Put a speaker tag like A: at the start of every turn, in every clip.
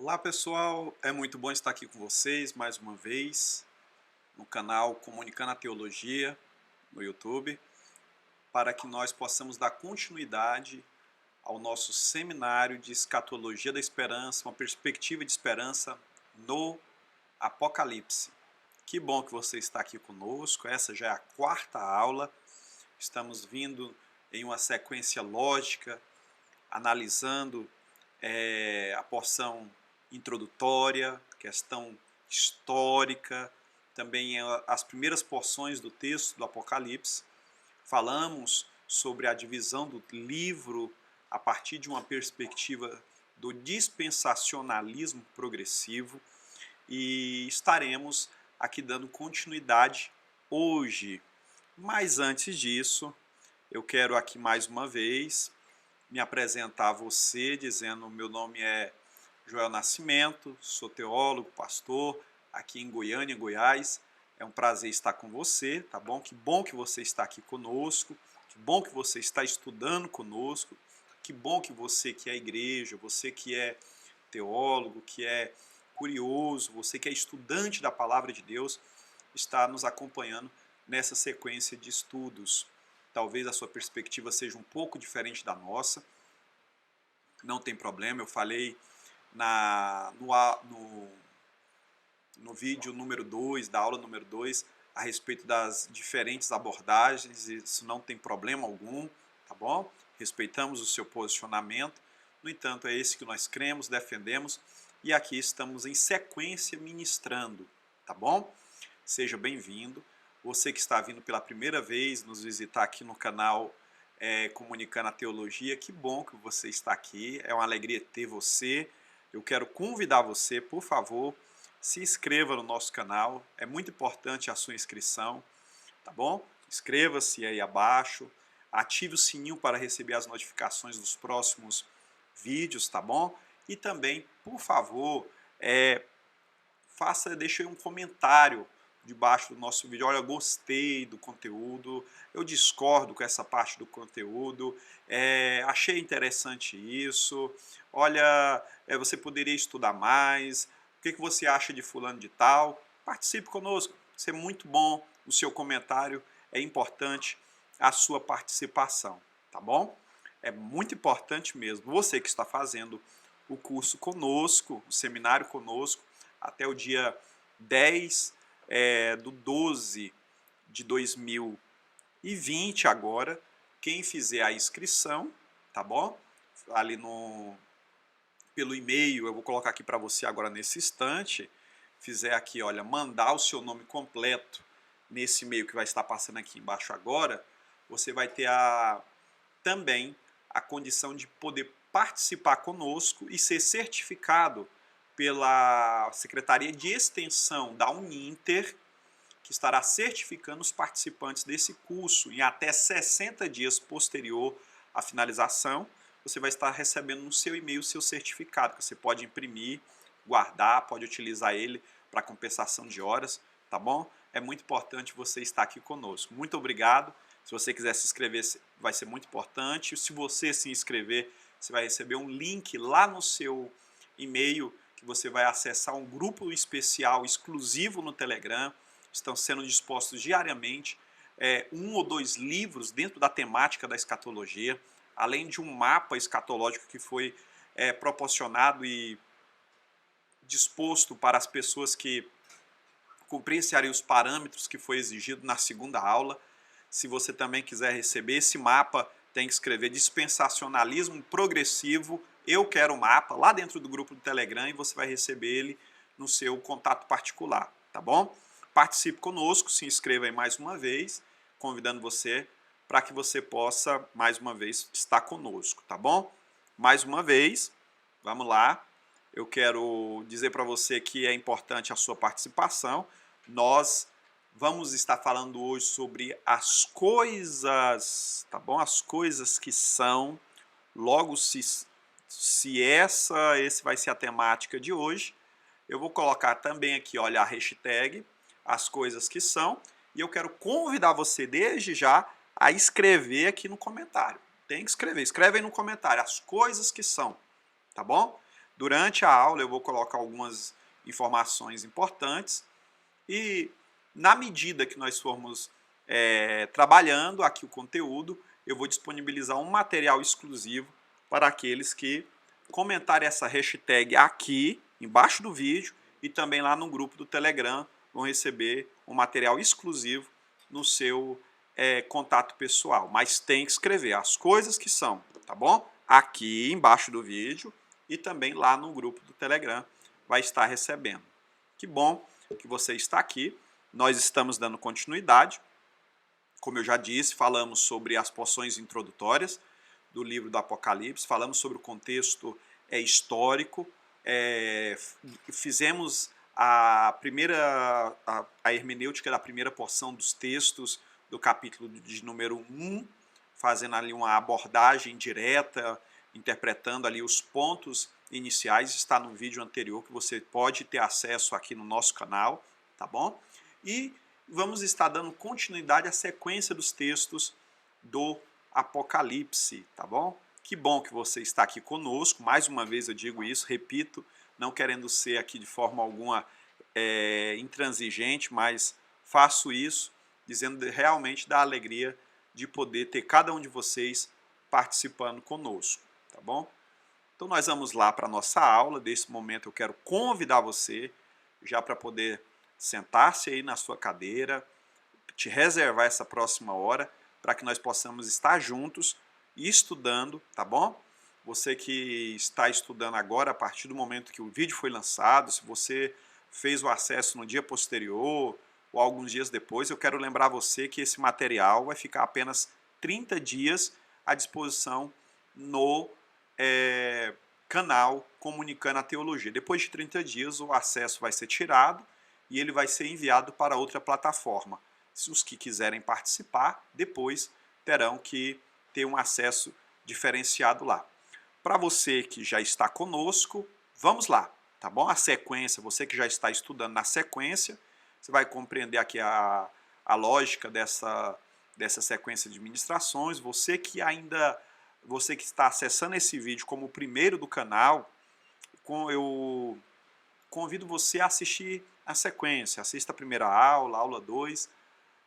A: Olá pessoal, é muito bom estar aqui com vocês mais uma vez no canal Comunicando a Teologia no YouTube, para que nós possamos dar continuidade ao nosso seminário de Escatologia da Esperança, uma perspectiva de esperança no Apocalipse. Que bom que você está aqui conosco, essa já é a quarta aula, estamos vindo em uma sequência lógica, analisando a porção introdutória, questão histórica, também as primeiras porções do texto do Apocalipse. Falamos sobre a divisão do livro a partir de uma perspectiva do dispensacionalismo progressivo e estaremos aqui dando continuidade hoje. Mas antes disso, eu quero aqui mais uma vez me apresentar a você dizendo: meu nome é Joel Nascimento, sou teólogo, pastor aqui em Goiânia, Goiás. É um prazer estar com você, tá bom? Que bom que você está aqui conosco, que bom que você está estudando conosco, que bom que você que é igreja, você que é teólogo, que é curioso, você que é estudante da palavra de Deus, está nos acompanhando nessa sequência de estudos. Talvez a sua perspectiva seja um pouco diferente da nossa, não tem problema, eu falei no vídeo número 2, da aula número 2, a respeito das diferentes abordagens, isso não tem problema algum, tá bom? Respeitamos o seu posicionamento, no entanto é esse que nós cremos, defendemos, e aqui estamos em sequência ministrando, tá bom? Seja bem-vindo. Você que está vindo pela primeira vez nos visitar aqui no canal Comunicando a Teologia, que bom que você está aqui, é uma alegria ter você. Eu quero convidar você, por favor, se inscreva no nosso canal, é muito importante a sua inscrição, tá bom? Inscreva-se aí abaixo, ative o sininho para receber as notificações dos próximos vídeos, tá bom? E também, por favor, deixe aí um comentário debaixo do nosso vídeo. Olha, eu gostei do conteúdo, eu discordo com essa parte do conteúdo, achei interessante isso, olha, você poderia estudar mais, o que você acha de fulano de tal? Participe conosco, isso é muito bom, o seu comentário é importante, a sua participação, tá bom? É muito importante mesmo, você que está fazendo o curso conosco, o seminário conosco, até o dia 10 do 12 de 2020 agora, quem fizer a inscrição, tá bom? Ali pelo e-mail, eu vou colocar aqui para você agora nesse instante, fizer aqui, olha, mandar o seu nome completo nesse e-mail que vai estar passando aqui embaixo agora, você vai ter também a condição de poder participar conosco e ser certificado pela Secretaria de Extensão da Uninter, que estará certificando os participantes desse curso em até 60 dias posterior à finalização. Você vai estar recebendo no seu e-mail o seu certificado, que você pode imprimir, guardar, pode utilizar ele para compensação de horas, tá bom? É muito importante você estar aqui conosco. Muito obrigado. Se você quiser se inscrever, vai ser muito importante. Se você se inscrever, você vai receber um link lá no seu e-mail que você vai acessar um grupo especial exclusivo no Telegram. Estão sendo dispostos diariamente um ou dois livros dentro da temática da escatologia, além de um mapa escatológico que foi proporcionado e disposto para as pessoas que cumprissem ali os parâmetros que foi exigido na segunda aula. Se você também quiser receber esse mapa, tem que escrever dispensacionalismo progressivo, eu quero o mapa, lá dentro do grupo do Telegram, e você vai receber ele no seu contato particular, tá bom? Participe conosco, se inscreva aí mais uma vez, convidando você para que você possa, mais uma vez, estar conosco, tá bom? Mais uma vez, vamos lá, eu quero dizer para você que é importante a sua participação. Nós vamos estar falando hoje sobre as coisas, tá bom? As coisas que são, logo se esse vai ser a temática de hoje, eu vou colocar também aqui, olha, a hashtag, as coisas que são, e eu quero convidar você desde já a escrever aqui no comentário. Tem que escrever, escreve aí no comentário as coisas que são, tá bom? Durante a aula eu vou colocar algumas informações importantes e na medida que nós formos trabalhando aqui o conteúdo, eu vou disponibilizar um material exclusivo para aqueles que comentarem essa hashtag aqui embaixo do vídeo e também lá no grupo do Telegram vão receber um material exclusivo no seu contato pessoal. Mas tem que escrever as coisas que são, tá bom? Aqui embaixo do vídeo e também lá no grupo do Telegram vai estar recebendo. Que bom que você está aqui. Nós estamos dando continuidade. Como eu já disse, falamos sobre as porções introdutórias do livro do Apocalipse, falamos sobre o contexto histórico, fizemos a hermenêutica da primeira porção dos textos do capítulo de número 1, fazendo ali uma abordagem direta, interpretando ali os pontos iniciais, está no vídeo anterior que você pode ter acesso aqui no nosso canal, tá bom? E vamos estar dando continuidade à sequência dos textos do Apocalipse, tá bom? Que bom que você está aqui conosco, mais uma vez eu digo isso, repito, não querendo ser aqui de forma alguma intransigente, mas faço isso dizendo realmente da alegria de poder ter cada um de vocês participando conosco, tá bom? Então nós vamos lá para a nossa aula. Desse momento eu quero convidar você já para poder sentar-se aí na sua cadeira, te reservar essa próxima hora para que nós possamos estar juntos e estudando, tá bom? Você que está estudando agora, a partir do momento que o vídeo foi lançado, se você fez o acesso no dia posterior ou alguns dias depois, eu quero lembrar você que esse material vai ficar apenas 30 dias à disposição no canal Comunicando a Teologia. Depois de 30 dias o acesso vai ser tirado e ele vai ser enviado para outra plataforma. Se os que quiserem participar, depois terão que ter um acesso diferenciado lá. Para você que já está conosco, vamos lá, tá bom? A sequência, você que já está estudando na sequência, você vai compreender aqui a lógica dessa sequência de ministrações. Você que está acessando esse vídeo como o primeiro do canal, eu convido você a assistir a sequência. Assista a primeira aula, a aula 2,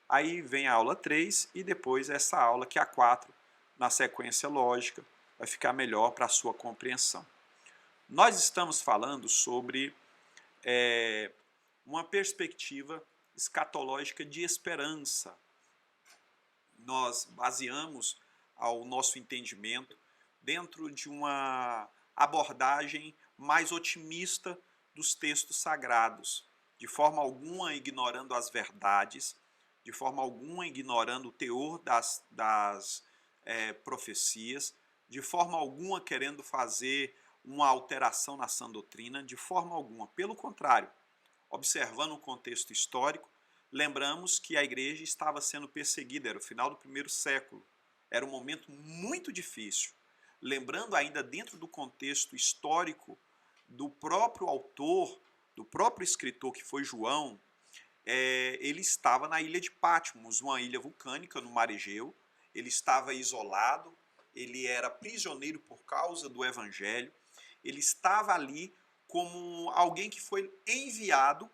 A: aí vem a aula 3 e depois essa aula que é a 4, na sequência lógica, vai ficar melhor para a sua compreensão. Nós estamos falando sobre uma perspectiva escatológica de esperança. Nós baseamos o nosso entendimento dentro de uma abordagem mais otimista dos textos sagrados, de forma alguma ignorando as verdades, de forma alguma ignorando o teor das profecias, de forma alguma querendo fazer uma alteração na sã doutrina, de forma alguma. Pelo contrário, observando o contexto histórico, lembramos que a igreja estava sendo perseguida, era o final do primeiro século, era um momento muito difícil. Lembrando ainda dentro do contexto histórico do próprio autor, do próprio escritor que foi João, ele estava na ilha de Patmos, uma ilha vulcânica no mar Egeu, ele estava isolado, ele era prisioneiro por causa do evangelho, ele estava ali como alguém que foi enviado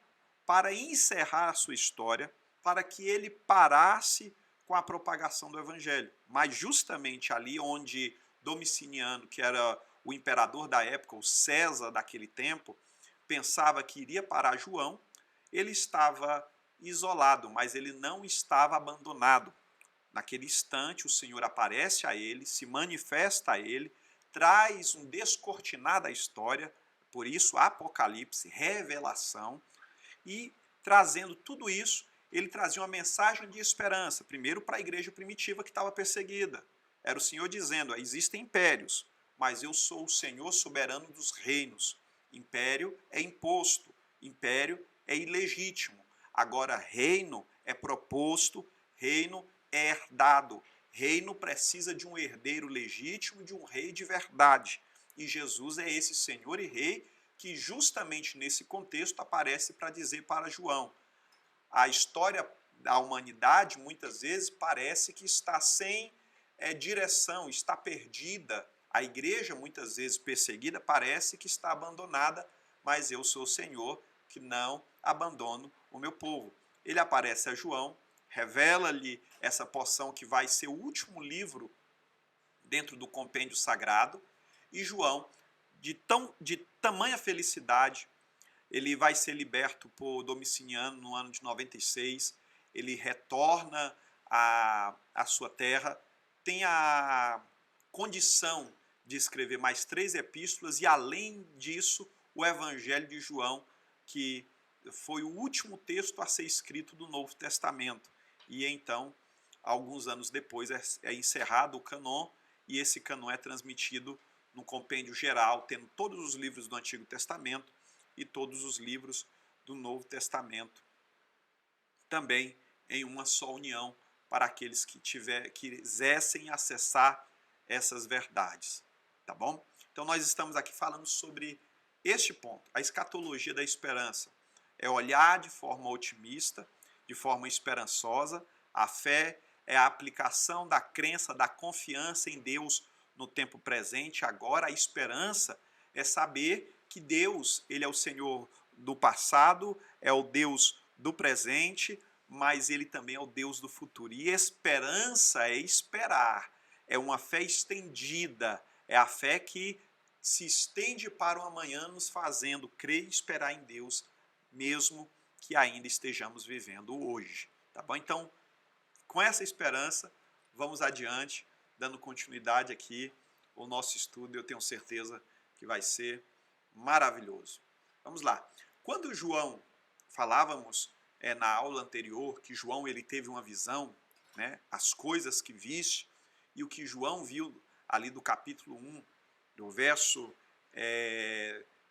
A: para encerrar a sua história, para que ele parasse com a propagação do evangelho. Mas justamente ali onde Domiciano, que era o imperador da época, o César daquele tempo, pensava que iria parar João, ele estava isolado, mas ele não estava abandonado. Naquele instante, o Senhor aparece a ele, se manifesta a ele, traz um descortinar da história, por isso Apocalipse, revelação, e trazendo tudo isso, ele trazia uma mensagem de esperança, primeiro para a igreja primitiva que estava perseguida. Era o Senhor dizendo, existem impérios, mas eu sou o Senhor soberano dos reinos. Império é imposto, império é ilegítimo. Agora, reino é proposto, reino é herdado. Reino precisa de um herdeiro legítimo, de um rei de verdade. E Jesus é esse Senhor e Rei que justamente nesse contexto aparece para dizer para João. A história da humanidade muitas vezes parece que está sem direção, está perdida, A igreja, muitas vezes perseguida, parece que está abandonada, mas eu sou o Senhor que não abandono o meu povo. Ele aparece a João, revela-lhe essa porção que vai ser o último livro dentro do compêndio sagrado, e João, de tamanha felicidade, ele vai ser liberto por Domiciano no ano de 96, ele retorna à sua terra, tem a condição de escrever mais 3 epístolas e, além disso, o Evangelho de João, que foi o último texto a ser escrito do Novo Testamento. E então, alguns anos depois, é encerrado o cânon, e esse cânon é transmitido no compêndio geral, tendo todos os livros do Antigo Testamento e todos os livros do Novo Testamento, também em uma só união, para aqueles que quisessem acessar essas verdades. Tá bom? Então nós estamos aqui falando sobre este ponto, a escatologia da esperança. É olhar de forma otimista, de forma esperançosa. A fé é a aplicação da crença, da confiança em Deus no tempo presente. Agora, a esperança é saber que Deus, ele é o Senhor do passado, é o Deus do presente, mas ele também é o Deus do futuro. E esperança é esperar, é uma fé estendida, é a fé que se estende para o amanhã, nos fazendo crer e esperar em Deus, mesmo que ainda estejamos vivendo hoje. Tá bom? Então, com essa esperança, vamos adiante, dando continuidade aqui ao nosso estudo. Eu tenho certeza que vai ser maravilhoso. Vamos lá. Quando João, falávamos na aula anterior, que João ele teve uma visão, né, as coisas que viste, e o que João viu ali do capítulo 1, do verso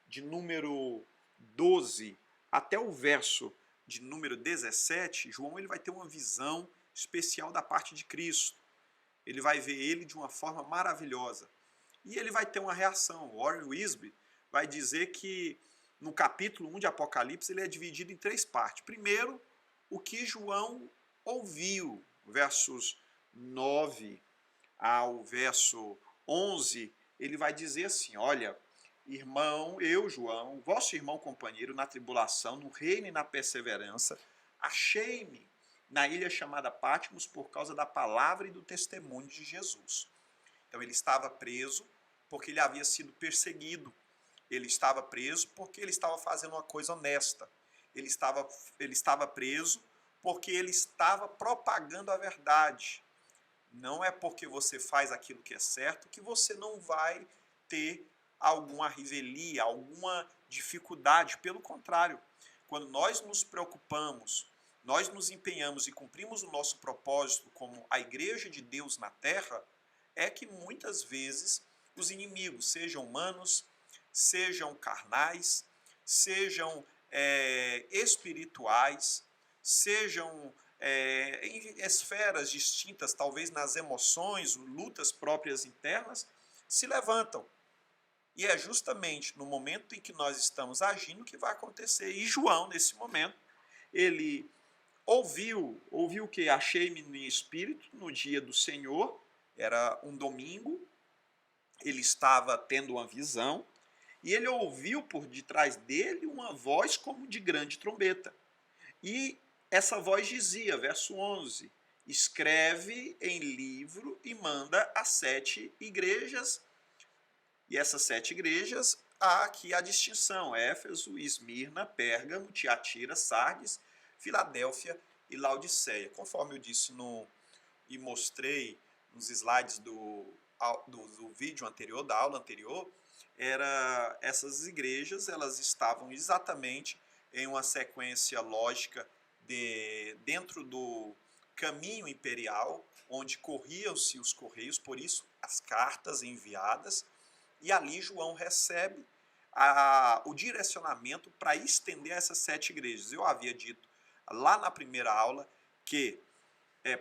A: de número 12 até o verso de número 17, João ele vai ter uma visão especial da parte de Cristo. Ele vai ver ele de uma forma maravilhosa. E ele vai ter uma reação. Warren Wiersbe vai dizer que no capítulo 1 de Apocalipse ele é dividido em 3 partes. Primeiro, o que João ouviu, versos 9 ao verso 11, ele vai dizer assim, olha, irmão, eu, João, vosso irmão companheiro na tribulação, no reino e na perseverança, achei-me na ilha chamada Patmos por causa da palavra e do testemunho de Jesus. Então ele estava preso porque ele havia sido perseguido. Ele estava preso porque ele estava fazendo uma coisa honesta. Ele estava preso porque ele estava propagando a verdade. Não é porque você faz aquilo que é certo que você não vai ter alguma revelia, alguma dificuldade. Pelo contrário, quando nós nos preocupamos, nós nos empenhamos e cumprimos o nosso propósito como a igreja de Deus na terra, é que muitas vezes os inimigos, sejam humanos, sejam carnais, sejam espirituais, sejam em esferas distintas, talvez nas emoções, lutas próprias internas, se levantam. E é justamente no momento em que nós estamos agindo que vai acontecer. E João, nesse momento, ele ouviu o que? Achei-me em espírito no dia do Senhor, era um domingo, ele estava tendo uma visão, e ele ouviu por detrás dele uma voz como de grande trombeta. E essa voz dizia, verso 11, escreve em livro e manda às 7 igrejas. E essas 7 igrejas, há aqui a distinção, Éfeso, Esmirna, Pérgamo, Tiatira, Sardes, Filadélfia e Laodiceia. Conforme eu disse e mostrei nos slides do vídeo anterior, da aula anterior, essas igrejas elas estavam exatamente em uma sequência lógica dentro do caminho imperial, onde corriam-se os correios, por isso as cartas enviadas, e ali João recebe o direcionamento para estender essas 7 igrejas. Eu havia dito lá na primeira aula que,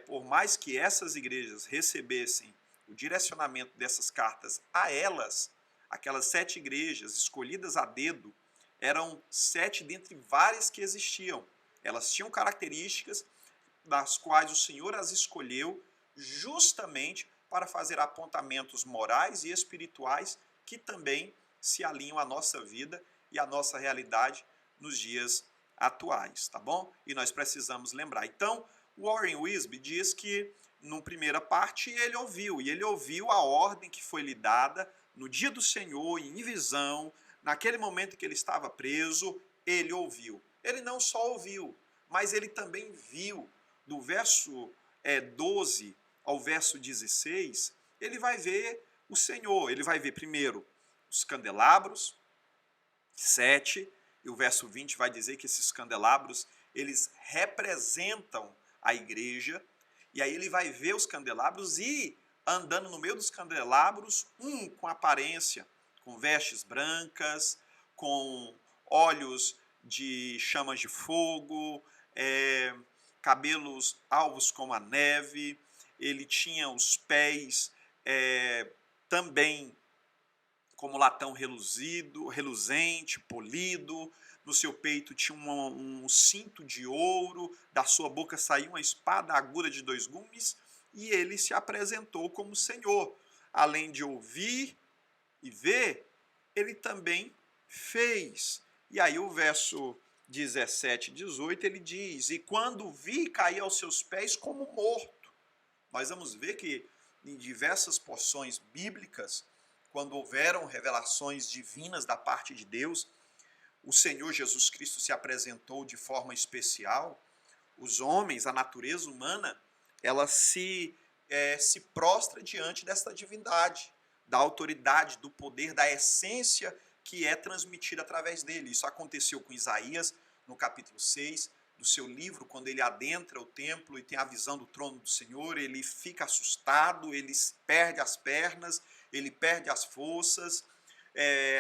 A: por mais que essas igrejas recebessem o direcionamento dessas cartas a elas, aquelas 7 igrejas escolhidas a dedo, eram 7 dentre várias que existiam. Elas tinham características das quais o Senhor as escolheu justamente para fazer apontamentos morais e espirituais que também se alinham à nossa vida e à nossa realidade nos dias atuais, tá bom? E nós precisamos lembrar. Então, Warren Wiersbe diz que, na primeira parte, ele ouviu a ordem que foi lhe dada no dia do Senhor, em visão, naquele momento que ele estava preso, ele ouviu. Ele não só ouviu, mas ele também viu. Do verso 12 ao verso 16, ele vai ver o Senhor. Ele vai ver primeiro os candelabros, 7, e o verso 20 vai dizer que esses candelabros, eles representam a igreja, e aí ele vai ver os candelabros e, andando no meio dos candelabros, com aparência, com vestes brancas, com olhos de chamas de fogo, cabelos alvos como a neve, ele tinha os pés também como latão reluzido, reluzente, polido, no seu peito tinha um cinto de ouro, da sua boca saiu uma espada aguda de 2 gumes, e ele se apresentou como Senhor. Além de ouvir e ver, ele também fez. E aí o verso 17 e 18, ele diz, e quando vi, caí aos seus pés como morto. Nós vamos ver que em diversas porções bíblicas, quando houveram revelações divinas da parte de Deus, o Senhor Jesus Cristo se apresentou de forma especial. Os homens, a natureza humana, ela se prostra diante desta divindade, da autoridade, do poder, da essência que é transmitida através dele. Isso aconteceu com Isaías, no capítulo 6 do seu livro, quando ele adentra o templo e tem a visão do trono do Senhor, ele fica assustado, ele perde as pernas, ele perde as forças.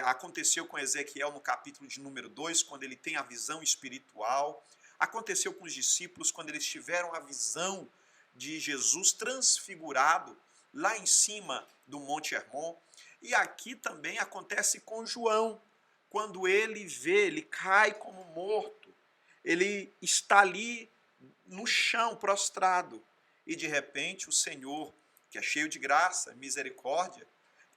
A: Aconteceu com Ezequiel no capítulo de número 2, quando ele tem a visão espiritual. Aconteceu com os discípulos, quando eles tiveram a visão de Jesus transfigurado lá em cima do Monte Hermon. E aqui também acontece com João, quando ele vê, ele cai como morto, ele está ali no chão, prostrado, e de repente o Senhor, que é cheio de graça, misericórdia,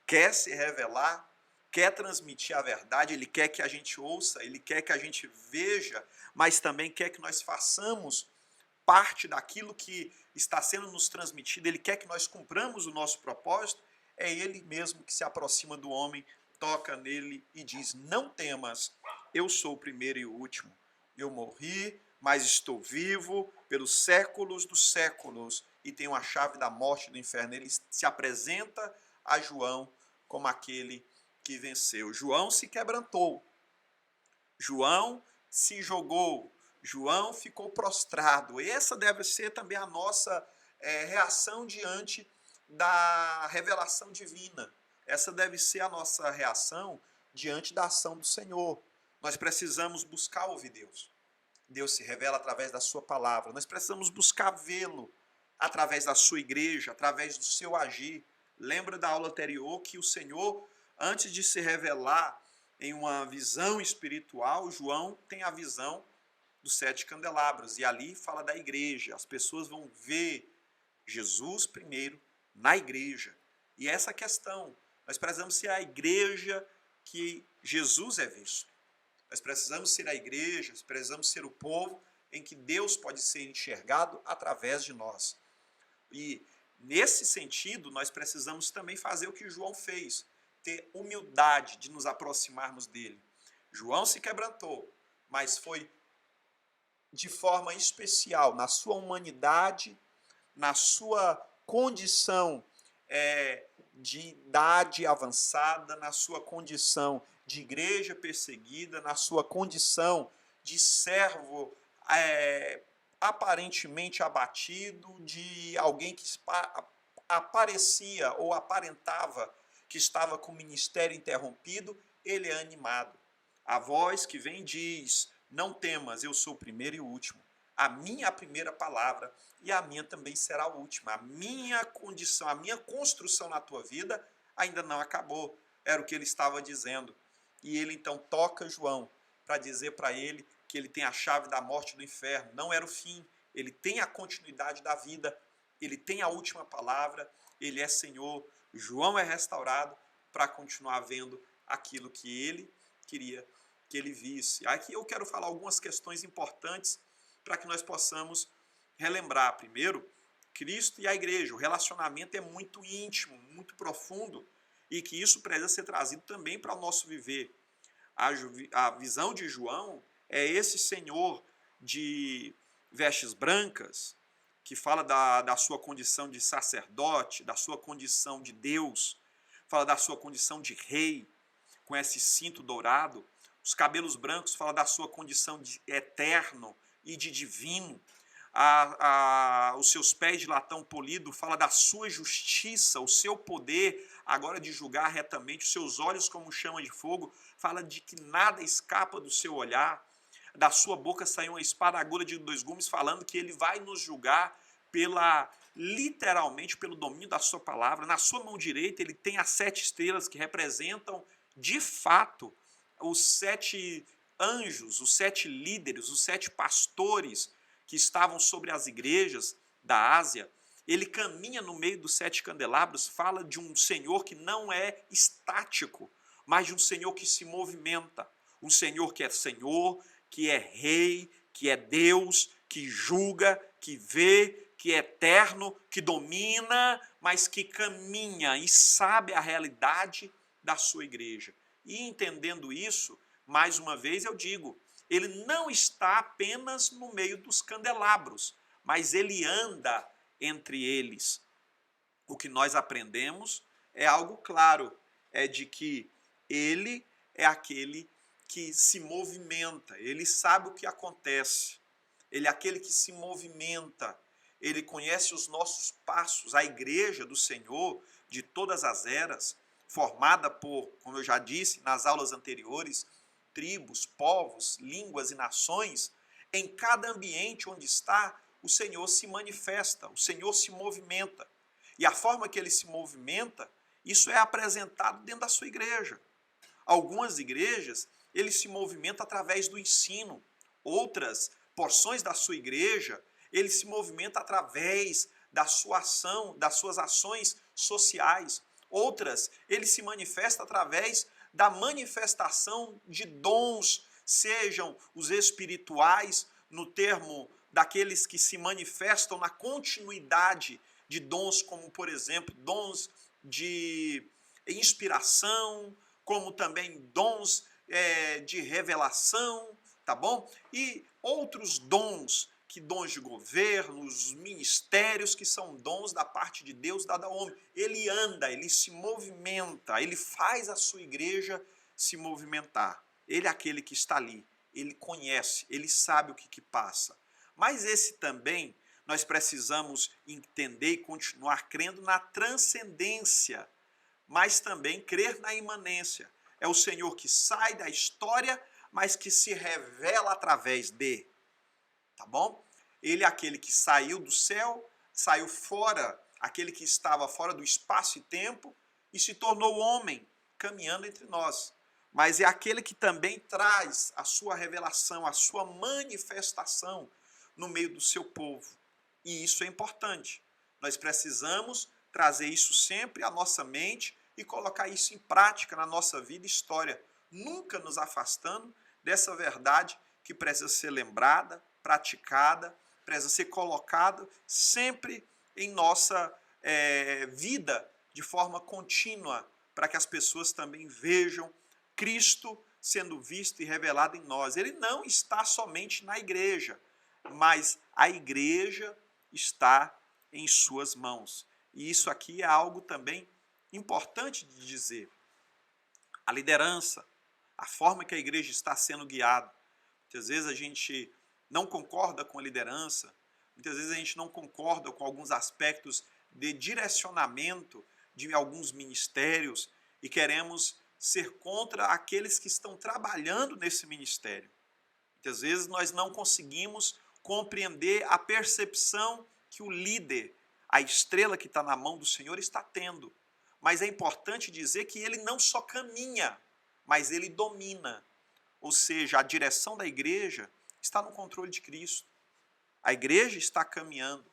A: quer se revelar, quer transmitir a verdade, ele quer que a gente ouça, ele quer que a gente veja, mas também quer que nós façamos parte daquilo que está sendo nos transmitido, ele quer que nós cumpramos o nosso propósito. É ele mesmo que se aproxima do homem, toca nele e diz, não temas, eu sou o primeiro e o último. Eu morri, mas estou vivo pelos séculos dos séculos e tenho a chave da morte e do inferno. Ele se apresenta a João como aquele que venceu. João se quebrantou, João se jogou, João ficou prostrado. Essa deve ser também a nossa reação diante da revelação divina. Essa deve ser a nossa reação diante da ação do Senhor. Nós precisamos buscar ouvir Deus. Deus se revela através da sua palavra. Nós precisamos buscar vê-lo através da sua igreja, através do seu agir. Lembra da aula anterior que o Senhor, antes de se revelar em uma visão espiritual, João tem a visão dos 7 candelabros. E ali fala da igreja. As pessoas vão ver Jesus primeiro na igreja. E essa questão, nós precisamos ser a igreja que Jesus é visto. Nós precisamos ser a igreja, nós precisamos ser o povo em que Deus pode ser enxergado através de nós. E nesse sentido, nós precisamos também fazer o que João fez, ter humildade de nos aproximarmos dele. João se quebrantou, mas foi de forma especial, na sua humanidade, na sua condição de idade avançada, na sua condição de igreja perseguida, na sua condição de servo aparentemente abatido, de alguém que aparecia ou aparentava que estava com o ministério interrompido, ele é animado. A voz que vem diz, não temas, eu sou o primeiro e o último. A minha é a primeira palavra e a minha também será a última. A minha condição, a minha construção na tua vida ainda não acabou. Era o que ele estava dizendo. E ele então toca João para dizer para ele que ele tem a chave da morte e do inferno. Não era o fim, ele tem a continuidade da vida, ele tem a última palavra ele é Senhor, João é restaurado para continuar vendo aquilo que ele queria que ele visse. Aqui eu quero falar algumas questões importantes para que nós possamos relembrar. Primeiro, Cristo e a igreja. O relacionamento é muito íntimo, muito profundo, e que isso precisa ser trazido também para o nosso viver. A visão de João é esse Senhor de vestes brancas, que fala da sua condição de sacerdote, da sua condição de Deus, fala da sua condição de rei, com esse cinto dourado. Os cabelos brancos fala da sua condição de eterno e de divino. Os seus pés de latão polido fala da sua justiça, o seu poder agora de julgar retamente, os seus olhos como chama de fogo, fala de que nada escapa do seu olhar. Da sua boca saiu uma espada aguda de 2 gumes, falando que ele vai nos julgar literalmente pelo domínio da sua palavra. Na sua mão direita ele tem as 7 estrelas que representam de fato os 7 anjos, os 7 líderes, os 7 pastores que estavam sobre as igrejas da Ásia. Ele caminha no meio dos 7 candelabros, fala de um Senhor que não é estático, mas de um Senhor que se movimenta, um Senhor, que é rei, que é Deus, que julga, que vê, que é eterno, que domina, mas que caminha e sabe a realidade da sua igreja. E entendendo isso, mais uma vez eu digo, ele não está apenas no meio dos candelabros, mas ele anda entre eles. O que nós aprendemos é algo claro, é de que ele é aquele que se movimenta, ele sabe o que acontece, ele é aquele que se movimenta, ele conhece os nossos passos. A igreja do Senhor de todas as eras, formada por, como eu já disse nas aulas anteriores, tribos, povos, línguas e nações, em cada ambiente onde está, o Senhor se manifesta, o Senhor se movimenta. E a forma que ele se movimenta, isso é apresentado dentro da sua igreja. Algumas igrejas, ele se movimenta através do ensino. Outras porções da sua igreja, ele se movimenta através da sua ação, das suas ações sociais. Outras, ele se manifesta através da manifestação de dons, sejam os espirituais, no termo daqueles que se manifestam na continuidade de dons, como, por exemplo, dons de inspiração, como também dons de revelação, tá bom? E outros dons, que dons de governo, os ministérios, que são dons da parte de Deus dada ao homem. Ele anda, ele se movimenta, ele faz a sua igreja se movimentar. Ele é aquele que está ali, ele conhece, ele sabe o que passa. Mas esse também, nós precisamos entender e continuar crendo na transcendência, mas também crer na imanência. É o Senhor que sai da história, mas que se revela através de. Tá bom? Ele é aquele que saiu do céu, saiu fora, aquele que estava fora do espaço e tempo e se tornou homem, caminhando entre nós. Mas é aquele que também traz a sua revelação, a sua manifestação no meio do seu povo. E isso é importante. Nós precisamos trazer isso sempre à nossa mente e colocar isso em prática na nossa vida e história, nunca nos afastando dessa verdade que precisa ser lembrada, praticada, precisa ser colocada sempre em nossa vida de forma contínua, para que as pessoas também vejam Cristo sendo visto e revelado em nós. Ele não está somente na igreja, mas a igreja está em suas mãos. E isso aqui é algo também importante de dizer. A liderança, a forma que a igreja está sendo guiada. Muitas vezes a gente não concorda com a liderança, muitas vezes a gente não concorda com alguns aspectos de direcionamento de alguns ministérios e queremos ser contra aqueles que estão trabalhando nesse ministério. Muitas vezes nós não conseguimos compreender a percepção que o líder, a estrela que está na mão do Senhor, está tendo. Mas é importante dizer que ele não só caminha, mas ele domina. Ou seja, a direção da igreja está no controle de Cristo. A igreja está caminhando,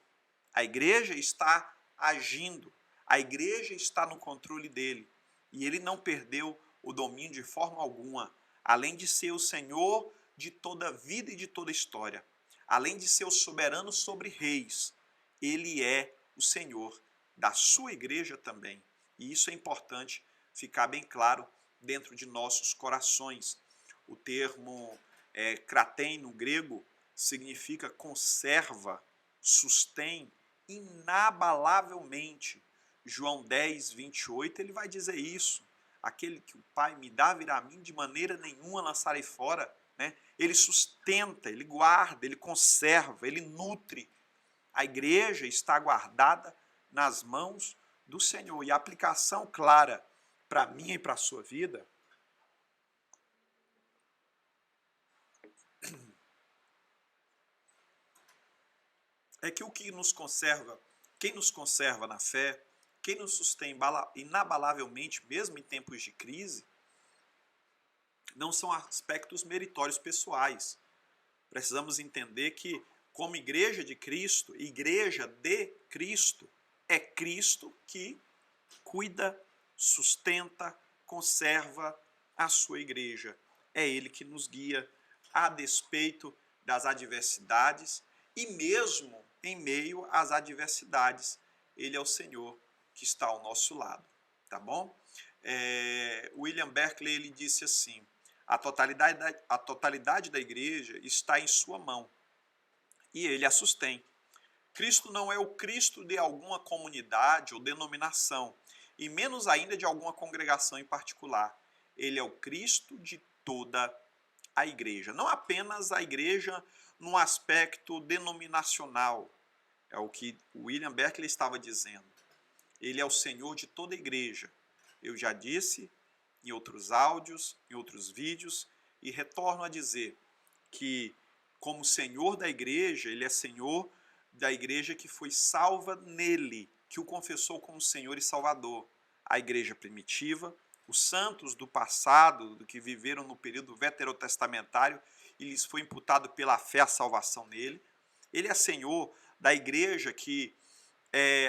A: a igreja está agindo, A igreja está no controle dele e ele não perdeu o domínio de forma alguma, além de ser o Senhor de toda a vida e de toda a história, além de ser o soberano sobre reis, ele é o Senhor da sua igreja também. E isso é importante ficar bem claro dentro de nossos corações. O termo kraten no grego significa conserva, sustém inabalavelmente. João 10, 28, ele vai dizer isso. Aquele que o Pai me dá virá a mim, de maneira nenhuma lançarei fora. Né? Ele sustenta, ele guarda, ele conserva, ele nutre. A igreja está guardada nas mãos do Senhor. E a aplicação clara para mim e para a sua vida é que o que nos conserva, quem nos conserva na fé, quem nos sustém inabalavelmente, mesmo em tempos de crise, não são aspectos meritórios pessoais. Precisamos entender que, como igreja de Cristo, é Cristo que cuida, sustenta, conserva a sua igreja. É Ele que nos guia a despeito das adversidades e mesmo em meio às adversidades, Ele é o Senhor que está ao nosso lado. Tá bom? William Barclay ele disse assim: a totalidade da igreja está em sua mão e Ele a sustém. Cristo não é o Cristo de alguma comunidade ou denominação, e menos ainda de alguma congregação em particular. Ele é o Cristo de toda a igreja. Não apenas a igreja num aspecto denominacional, é o que William Barclay estava dizendo. Ele é o Senhor de toda a igreja. Eu já disse em outros áudios, em outros vídeos, e retorno a dizer que, como Senhor da igreja, Ele é Senhor da igreja que foi salva nele, que o confessou como Senhor e Salvador. A igreja primitiva, os santos do passado, do que viveram no período veterotestamentário, e lhes foi imputado pela fé a salvação nele. Ele é Senhor da igreja que,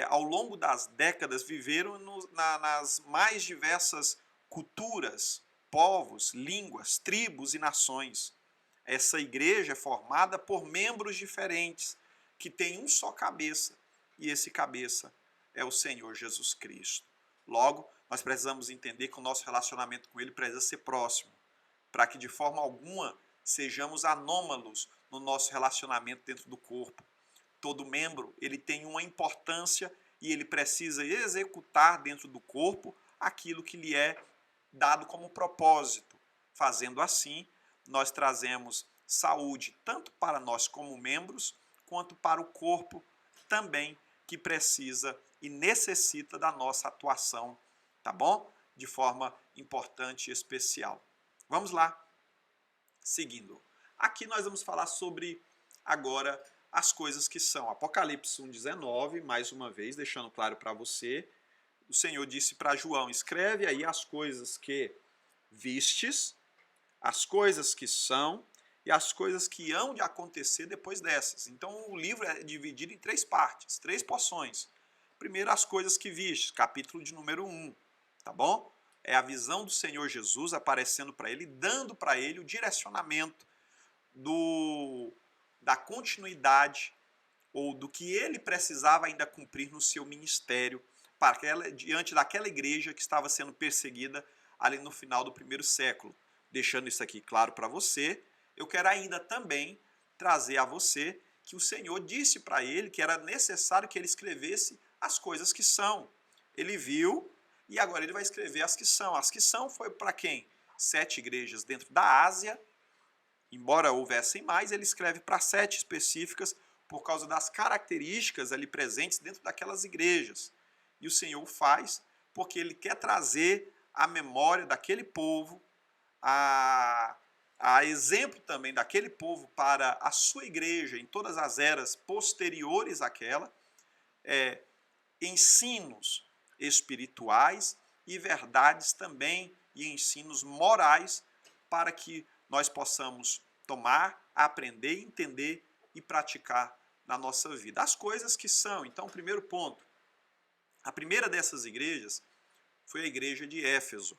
A: ao longo das décadas, viveram nas mais diversas culturas, povos, línguas, tribos e nações. Essa igreja é formada por membros diferentes, que tem um só cabeça, e esse cabeça é o Senhor Jesus Cristo. Logo, nós precisamos entender que o nosso relacionamento com Ele precisa ser próximo, para que de forma alguma sejamos anômalos no nosso relacionamento dentro do corpo. Todo membro ele tem uma importância e ele precisa executar dentro do corpo aquilo que lhe é dado como propósito. Fazendo assim, nós trazemos saúde tanto para nós como membros, quanto para o corpo também, que precisa e necessita da nossa atuação, tá bom? De forma importante e especial. Vamos lá. Seguindo. Aqui nós vamos falar sobre, agora, as coisas que são. Apocalipse 1,19, mais uma vez, deixando claro para você, o Senhor disse para João, escreve aí as coisas que vistes, as coisas que são e as coisas que hão de acontecer depois dessas. Então o livro é dividido em 3 partes, 3 porções. Primeiro, as coisas que vistes, capítulo de número 1, tá bom? É a visão do Senhor Jesus aparecendo para ele, dando para ele o direcionamento da continuidade ou do que ele precisava ainda cumprir no seu ministério diante daquela igreja que estava sendo perseguida ali no final do 1º século. Deixando isso aqui claro para você, eu quero ainda também trazer a você que o Senhor disse para ele que era necessário que ele escrevesse as coisas que são. Ele viu e agora ele vai escrever as que são. As que são foi para quem? 7 igrejas dentro da Ásia. Embora houvessem mais, ele escreve para 7 específicas por causa das características ali presentes dentro daquelas igrejas. E o Senhor faz porque ele quer trazer a memória daquele povo, a exemplo também daquele povo para a sua igreja em todas as eras posteriores àquela, ensinos espirituais e verdades também e ensinos morais para que nós possamos tomar, aprender, entender e praticar na nossa vida. As coisas que são. Então, primeiro ponto, A primeira dessas igrejas foi a igreja de Éfeso,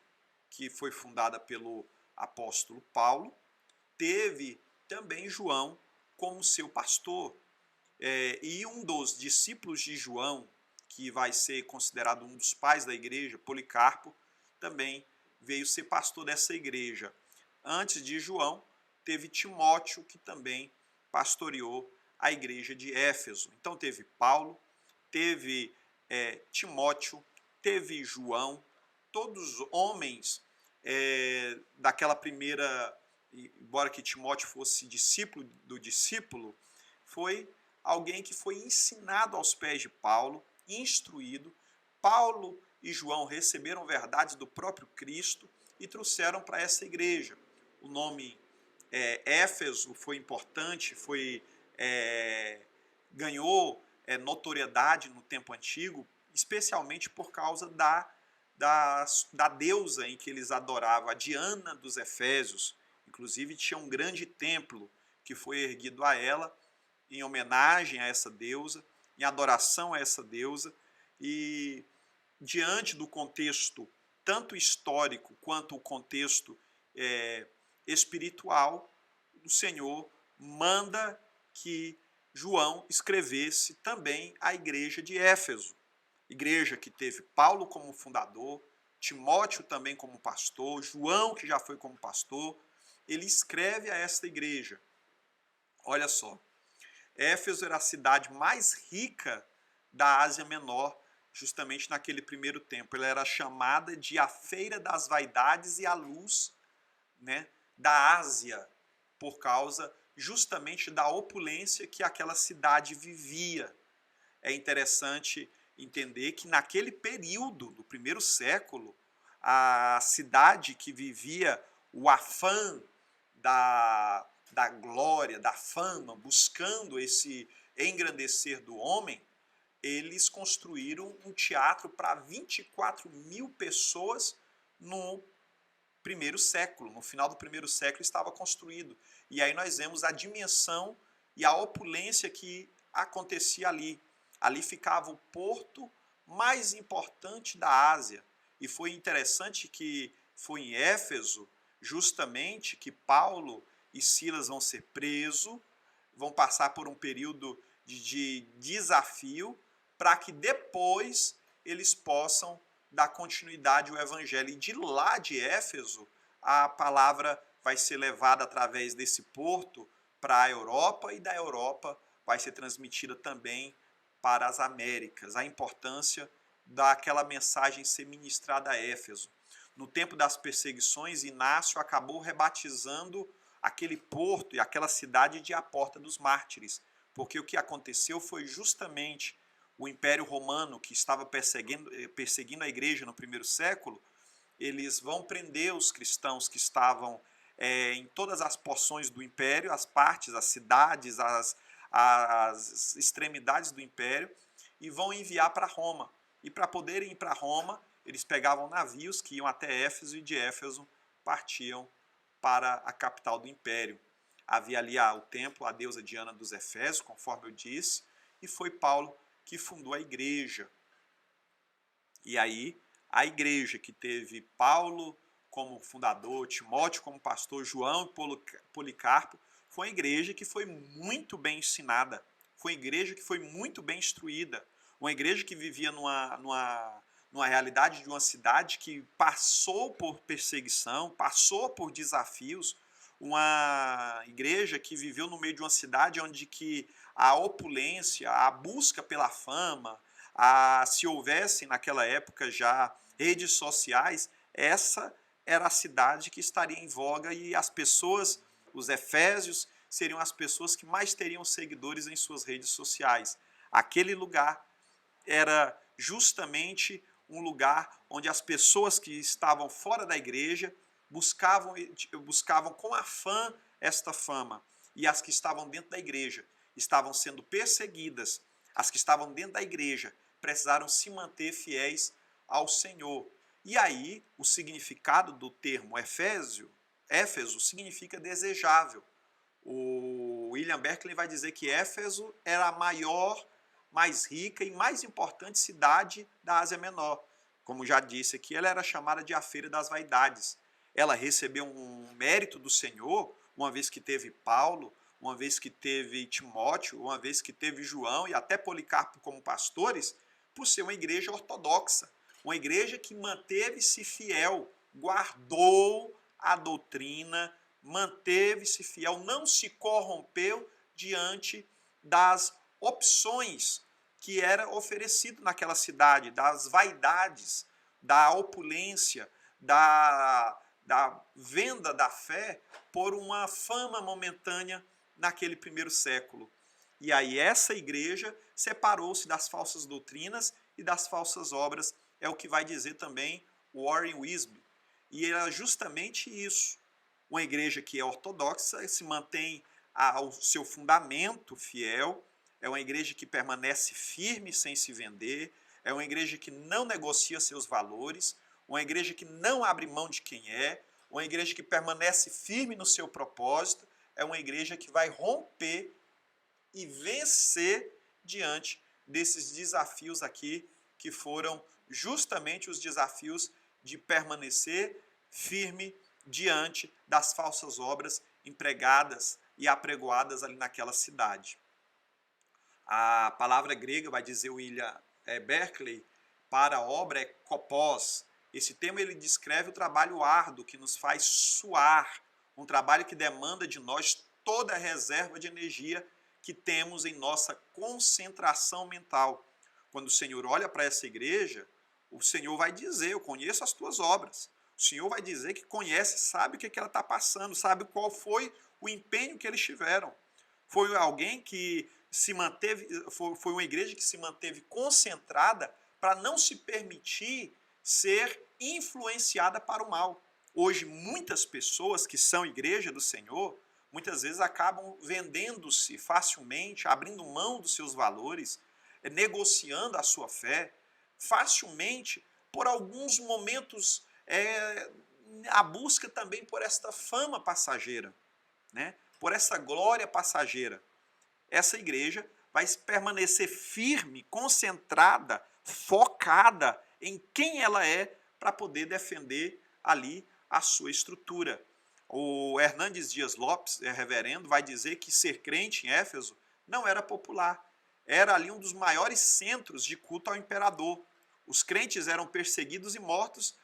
A: que foi fundada pelo apóstolo Paulo. Teve também João como seu pastor. E um dos discípulos de João, que vai ser considerado um dos pais da igreja, Policarpo, também veio ser pastor dessa igreja. Antes de João, teve Timóteo, que também pastoreou a igreja de Éfeso. Então teve Paulo, teve Timóteo, teve João, todos homens daquela primeira, embora que Timóteo fosse discípulo do discípulo, foi alguém que foi ensinado aos pés de Paulo, instruído. Paulo e João receberam verdades do próprio Cristo e trouxeram para essa igreja. O nome Éfeso foi importante, ganhou notoriedade no tempo antigo, especialmente por causa da deusa em que eles adoravam, a Diana dos Efésios. Inclusive tinha um grande templo que foi erguido a ela, em homenagem a essa deusa, em adoração a essa deusa, e diante do contexto tanto histórico quanto o contexto espiritual, o Senhor manda que João escrevesse também a igreja de Éfeso, igreja que teve Paulo como fundador, Timóteo também como pastor, João que já foi como pastor. Ele escreve a esta igreja. Olha só, Éfeso era a cidade mais rica da Ásia Menor, justamente naquele primeiro tempo. Ela era chamada de a Feira das Vaidades e a Luz, né, da Ásia, por causa justamente da opulência que aquela cidade vivia. É interessante entender que naquele período do primeiro século, a cidade que vivia o afã da glória, da fama, buscando esse engrandecer do homem, eles construíram um teatro para 24 mil pessoas no primeiro século. No final do primeiro século estava construído. E aí nós vemos a dimensão e a opulência que acontecia ali. Ali ficava o porto mais importante da Ásia. E foi interessante que foi em Éfeso, justamente, que Paulo e Silas vão ser presos, vão passar por um período de desafio, para que depois eles possam dar continuidade ao evangelho. E de lá de Éfeso, a palavra vai ser levada através desse porto para a Europa, e da Europa vai ser transmitida também para as Américas. A importância daquela mensagem ser ministrada a Éfeso. No tempo das perseguições, Inácio acabou rebatizando aquele porto e aquela cidade de a Porta dos Mártires, porque o que aconteceu foi justamente o Império Romano, que estava perseguindo a igreja no primeiro século. Eles vão prender os cristãos que estavam em todas as porções do império, as partes, as cidades, as extremidades do império, e vão enviar para Roma. E para poderem ir para Roma, eles pegavam navios que iam até Éfeso, e de Éfeso partiam para a capital do império. Havia ali o templo, a deusa Diana dos Efésios, conforme eu disse, e foi Paulo que fundou a igreja. E aí, a igreja que teve Paulo como fundador, Timóteo como pastor, João e Policarpo, foi uma igreja que foi muito bem ensinada, foi uma igreja que foi muito bem instruída, uma igreja que vivia numa realidade de uma cidade que passou por perseguição, passou por desafios, uma igreja que viveu no meio de uma cidade onde que a opulência, a busca pela fama, se houvesse naquela época já redes sociais, essa era a cidade que estaria em voga, e as pessoas, os efésios, seriam as pessoas que mais teriam seguidores em suas redes sociais. Aquele lugar era justamente um lugar onde as pessoas que estavam fora da igreja buscavam com afã esta fama, e as que estavam dentro da igreja estavam sendo perseguidas. As que estavam dentro da igreja precisaram se manter fiéis ao Senhor. E aí, o significado do termo Éfeso significa desejável. O William Berkeley vai dizer que Éfeso era a maior mais rica e mais importante cidade da Ásia Menor. Como já disse aqui, ela era chamada de a Feira das Vaidades. Ela recebeu um mérito do Senhor, uma vez que teve Paulo, uma vez que teve Timóteo, uma vez que teve João e até Policarpo como pastores, por ser uma igreja ortodoxa, uma igreja que manteve-se fiel, guardou a doutrina, manteve-se fiel, não se corrompeu diante das opções que era oferecido naquela cidade, das vaidades, da opulência, da venda da fé por uma fama momentânea naquele primeiro século. E aí essa igreja separou-se das falsas doutrinas e das falsas obras, é o que vai dizer também Warren Wiersbe. E era justamente isso. Uma igreja que é ortodoxa, se mantém ao seu fundamento fiel, é uma igreja que permanece firme sem se vender, é uma igreja que não negocia seus valores, uma igreja que não abre mão de quem é, uma igreja que permanece firme no seu propósito, é uma igreja que vai romper e vencer diante desses desafios aqui, que foram justamente os desafios de permanecer firme diante das falsas obras empregadas e apregoadas ali naquela cidade. A palavra grega, vai dizer William Berkeley, para a obra é kopos. Esse termo ele descreve o trabalho árduo que nos faz suar, um trabalho que demanda de nós toda a reserva de energia que temos em nossa concentração mental. Quando o Senhor olha para essa igreja, o Senhor vai dizer, eu conheço as tuas obras. O Senhor vai dizer que conhece, sabe o que ela está passando, sabe qual foi o empenho que eles tiveram. Foi alguém que se manteve, foi uma igreja que se manteve concentrada para não se permitir ser influenciada para o mal. Hoje, muitas pessoas que são igreja do Senhor, muitas vezes acabam vendendo-se facilmente, abrindo mão dos seus valores, negociando a sua fé, facilmente, por alguns momentos, a busca também por esta fama passageira, né? Por essa glória passageira. Essa igreja vai permanecer firme, concentrada, focada em quem ela é para poder defender ali a sua estrutura. O Hernandes Dias Lopes, reverendo, vai dizer que ser crente em Éfeso não era popular. Era ali um dos maiores centros de culto ao imperador. Os crentes eram perseguidos e mortos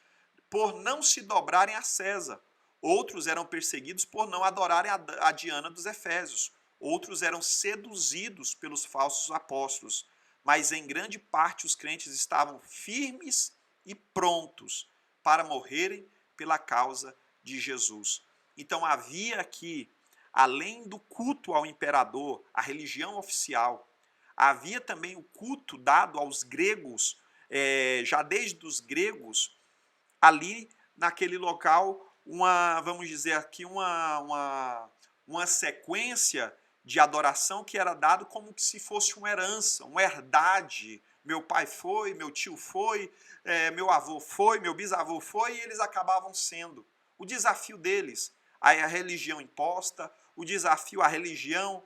A: por não se dobrarem a César. Outros eram perseguidos por não adorarem a Diana dos Efésios. Outros eram seduzidos pelos falsos apóstolos. Mas em grande parte os crentes estavam firmes e prontos para morrerem pela causa de Jesus. Então havia aqui, além do culto ao imperador, a religião oficial, havia também o culto dado aos gregos, já desde os gregos, ali naquele local, vamos dizer aqui, uma sequência de adoração que era dado como se fosse uma herança, uma herdade. Meu pai foi, meu tio foi, meu avô foi, meu bisavô foi, e eles acabavam sendo. O desafio deles, a religião imposta, o desafio à religião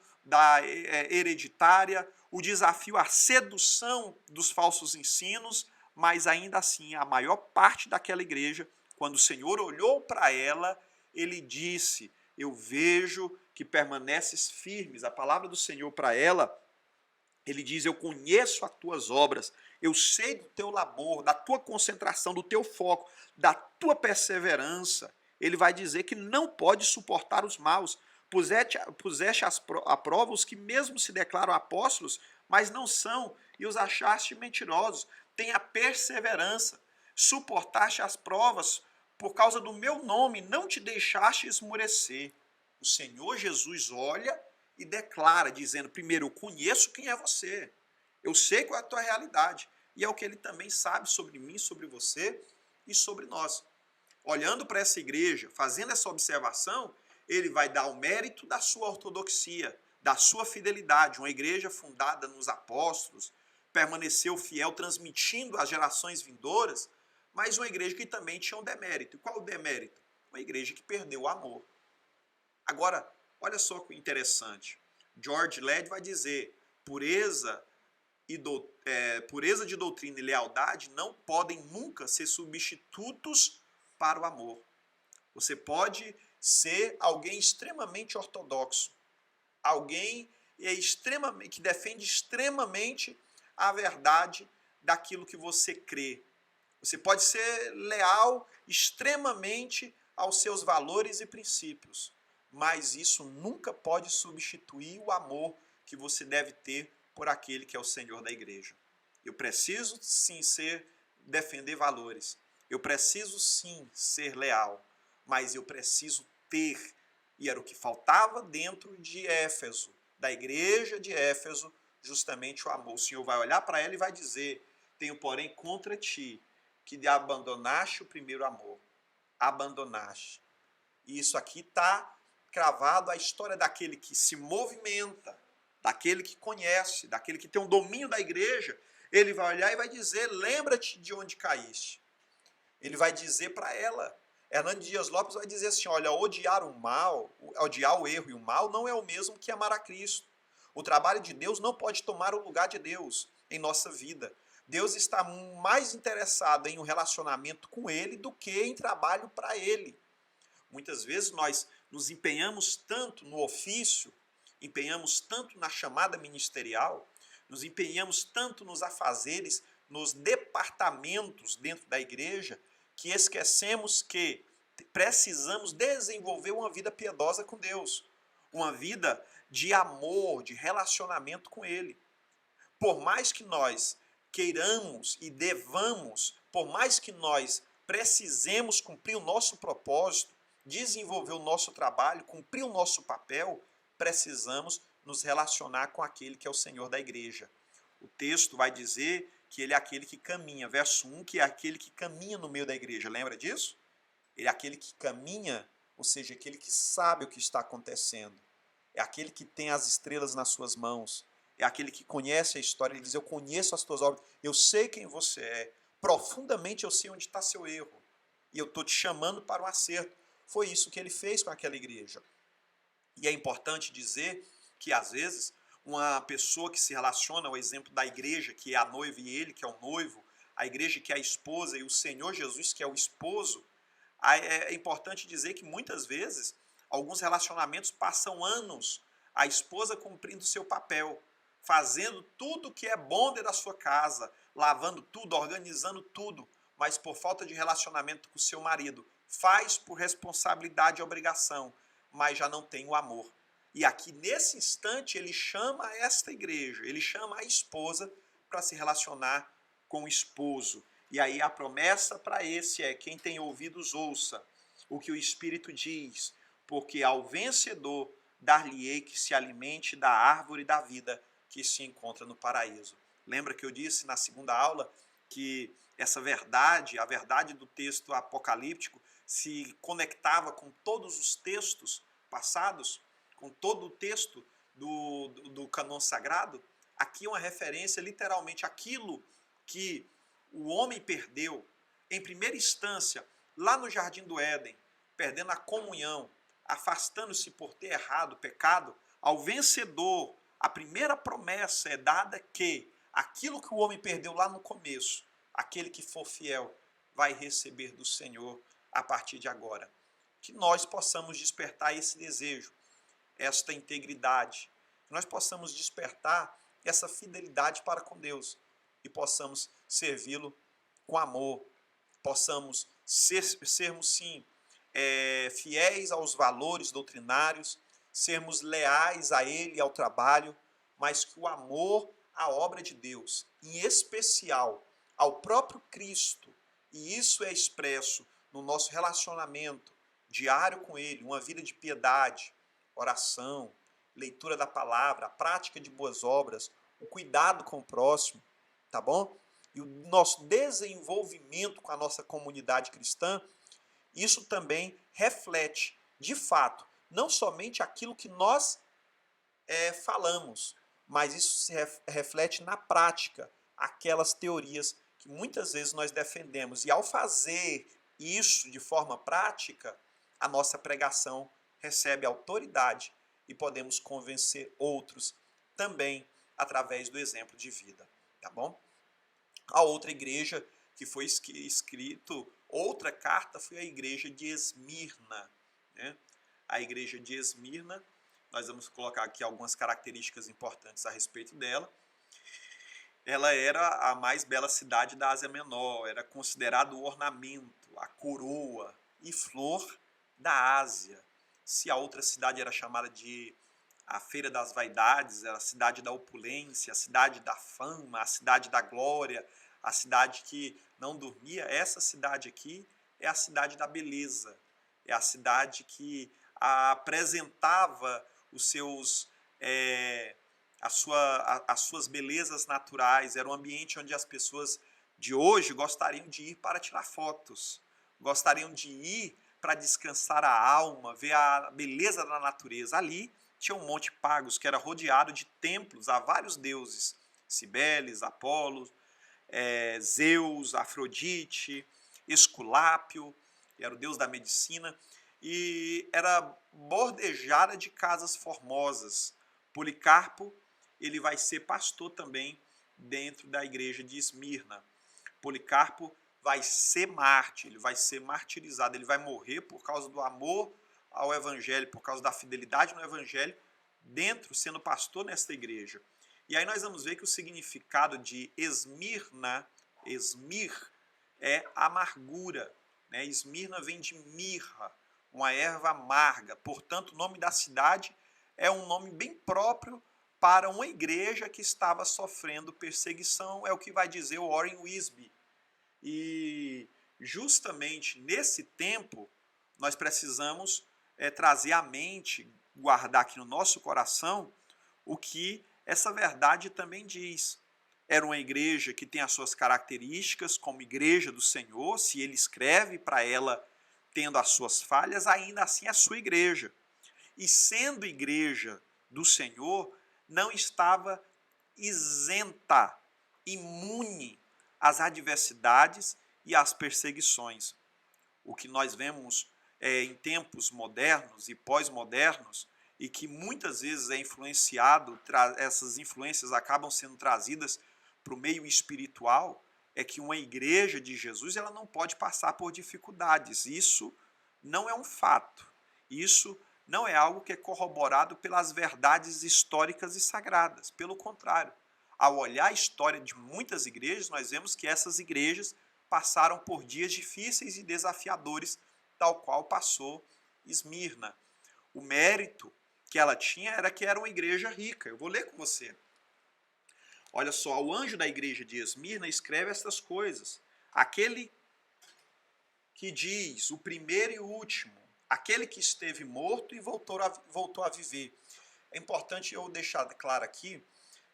A: hereditária, o desafio à sedução dos falsos ensinos, mas ainda assim a maior parte daquela igreja, quando o Senhor olhou para ela, ele disse, eu vejo que permaneces firmes. A palavra do Senhor para ela, ele diz, eu conheço as tuas obras, eu sei do teu labor, da tua concentração, do teu foco, da tua perseverança. Ele vai dizer que não pode suportar os maus. Puseste à prova os que mesmo se declaram apóstolos, mas não são, e os achaste mentirosos. Tenha perseverança, suportaste as provas por causa do meu nome, não te deixaste esmorecer. O Senhor Jesus olha e declara, dizendo, primeiro, eu conheço quem é você, eu sei qual é a tua realidade, e é o que ele também sabe sobre mim, sobre você e sobre nós. Olhando para essa igreja, fazendo essa observação, ele vai dar o mérito da sua ortodoxia, da sua fidelidade, uma igreja fundada nos apóstolos, permaneceu fiel, transmitindo às gerações vindouras, mas uma igreja que também tinha um demérito. E qual o demérito? Uma igreja que perdeu o amor. Agora, olha só que interessante. George Led vai dizer, pureza pureza de doutrina e lealdade não podem nunca ser substitutos para o amor. Você pode ser alguém extremamente ortodoxo, alguém que defende extremamente a verdade daquilo que você crê. Você pode ser leal extremamente aos seus valores e princípios, mas isso nunca pode substituir o amor que você deve ter por aquele que é o Senhor da igreja. Eu preciso sim defender valores. Eu preciso sim ser leal, mas eu preciso ter, e era o que faltava dentro de Éfeso, da igreja de Éfeso, justamente o amor. O Senhor vai olhar para ela e vai dizer: tenho, porém, contra ti que abandonaste o primeiro amor. Abandonaste. E isso aqui está cravado a história daquele que se movimenta, daquele que conhece, daquele que tem um domínio da igreja. Ele vai olhar e vai dizer: lembra-te de onde caíste. Ele vai dizer para ela. Hernando Dias Lopes vai dizer assim: olha, odiar o mal, odiar o erro e o mal não é o mesmo que amar a Cristo. O trabalho de Deus não pode tomar o lugar de Deus em nossa vida. Deus está mais interessado em um relacionamento com Ele do que em trabalho para Ele. Muitas vezes nós nos empenhamos tanto no ofício, empenhamos tanto na chamada ministerial, nos empenhamos tanto nos afazeres, nos departamentos dentro da igreja, que esquecemos que precisamos desenvolver uma vida piedosa com Deus, uma vida de amor, de relacionamento com Ele. Por mais que nós queiramos e devamos, por mais que nós precisemos cumprir o nosso propósito, desenvolver o nosso trabalho, cumprir o nosso papel, precisamos nos relacionar com aquele que é o Senhor da igreja. O texto vai dizer que ele é aquele que caminha, verso 1, que é aquele que caminha no meio da igreja, lembra disso? Ele é aquele que caminha, ou seja, aquele que sabe o que está acontecendo. É aquele que tem as estrelas nas suas mãos. É aquele que conhece a história. Ele diz: eu conheço as tuas obras, eu sei quem você é. Profundamente eu sei onde está seu erro. E eu estou te chamando para o acerto. Foi isso que ele fez com aquela igreja. E é importante dizer que, às vezes, uma pessoa que se relaciona ao exemplo da igreja, que é a noiva e ele, que é o noivo, a igreja que é a esposa e o Senhor Jesus, que é o esposo, é importante dizer que, muitas vezes, alguns relacionamentos passam anos a esposa cumprindo seu papel, fazendo tudo que é bom dentro da sua casa, lavando tudo, organizando tudo, mas por falta de relacionamento com o seu marido, faz por responsabilidade e obrigação, mas já não tem o amor. E aqui, nesse instante, ele chama esta igreja, ele chama a esposa para se relacionar com o esposo. E aí a promessa para esse é: quem tem ouvidos, ouça o que o Espírito diz, porque ao vencedor dar-lhe-ei que se alimente da árvore da vida que se encontra no paraíso. Lembra que eu disse na segunda aula que essa verdade, a verdade do texto apocalíptico, se conectava com todos os textos passados, com todo o texto do cânon sagrado? Aqui é uma referência literalmente àquilo que o homem perdeu, em primeira instância, lá no Jardim do Éden, perdendo a comunhão, afastando-se por ter errado, pecado. Ao vencedor, a primeira promessa é dada que aquilo que o homem perdeu lá no começo, aquele que for fiel vai receber do Senhor a partir de agora. Que nós possamos despertar esse desejo, esta integridade, que nós possamos despertar essa fidelidade para com Deus e possamos servi-lo com amor, possamos sermos sim fiéis aos valores doutrinários, sermos leais a Ele e ao trabalho, mas que o amor à obra de Deus, em especial ao próprio Cristo, e isso é expresso no nosso relacionamento diário com Ele, uma vida de piedade, oração, leitura da palavra, a prática de boas obras, o cuidado com o próximo, tá bom? E o nosso desenvolvimento com a nossa comunidade cristã, isso também reflete, de fato, não somente aquilo que nós falamos, mas isso se reflete na prática, aquelas teorias que muitas vezes nós defendemos. E ao fazer isso de forma prática, a nossa pregação recebe autoridade e podemos convencer outros também através do exemplo de vida. tá bom? A outra igreja que foi escrito, outra carta foi a igreja de Esmirna, né? A igreja de Esmirna, nós vamos colocar aqui algumas características importantes a respeito dela. Ela era a mais bela cidade da Ásia Menor, era considerado o ornamento, a coroa e flor da Ásia. Se a outra cidade era chamada de a Feira das Vaidades, era a cidade da opulência, a cidade da fama, a cidade da glória, a cidade que não dormia, essa cidade aqui é a cidade da beleza, é a cidade que apresentava os seus... as suas belezas naturais, era um ambiente onde as pessoas de hoje gostariam de ir para tirar fotos, gostariam de ir para descansar a alma, ver a beleza da natureza. Ali tinha um Monte Pagos, que era rodeado de templos a vários deuses, Cibeles, Apolo, Zeus, Afrodite, Esculápio, que era o deus da medicina, e era bordejada de casas formosas. Policarpo, ele vai ser pastor também dentro da igreja de Esmirna. Policarpo vai ser mártir, ele vai ser martirizado, ele vai morrer por causa do amor ao evangelho, por causa da fidelidade no evangelho, dentro, sendo pastor nesta igreja. E aí nós vamos ver que o significado de Esmirna, Esmir, é amargura, né? Esmirna vem de mirra, uma erva amarga, portanto o nome da cidade é um nome bem próprio para uma igreja que estava sofrendo perseguição, é o que vai dizer o Warren Wiersbe. E justamente nesse tempo, nós precisamos trazer à mente, guardar aqui no nosso coração, o que essa verdade também diz. Era uma igreja que tem as suas características como igreja do Senhor, se ele escreve para ela tendo as suas falhas, ainda assim é a sua igreja. E sendo igreja do Senhor, não estava isenta, imune às adversidades e às perseguições. O que nós vemos em tempos modernos e pós-modernos, e que muitas vezes é influenciado, essas influências acabam sendo trazidas para o meio espiritual, é que uma igreja de Jesus ela não pode passar por dificuldades. Isso não é um fato. Isso não é algo que é corroborado pelas verdades históricas e sagradas. Pelo contrário, ao olhar a história de muitas igrejas, nós vemos que essas igrejas passaram por dias difíceis e desafiadores, tal qual passou Esmirna. O mérito que ela tinha era que era uma igreja rica. Eu vou ler com você. Olha só, o anjo da igreja de Esmirna escreve estas coisas. Aquele que diz, o primeiro e o último, aquele que esteve morto e voltou a viver. É importante eu deixar claro aqui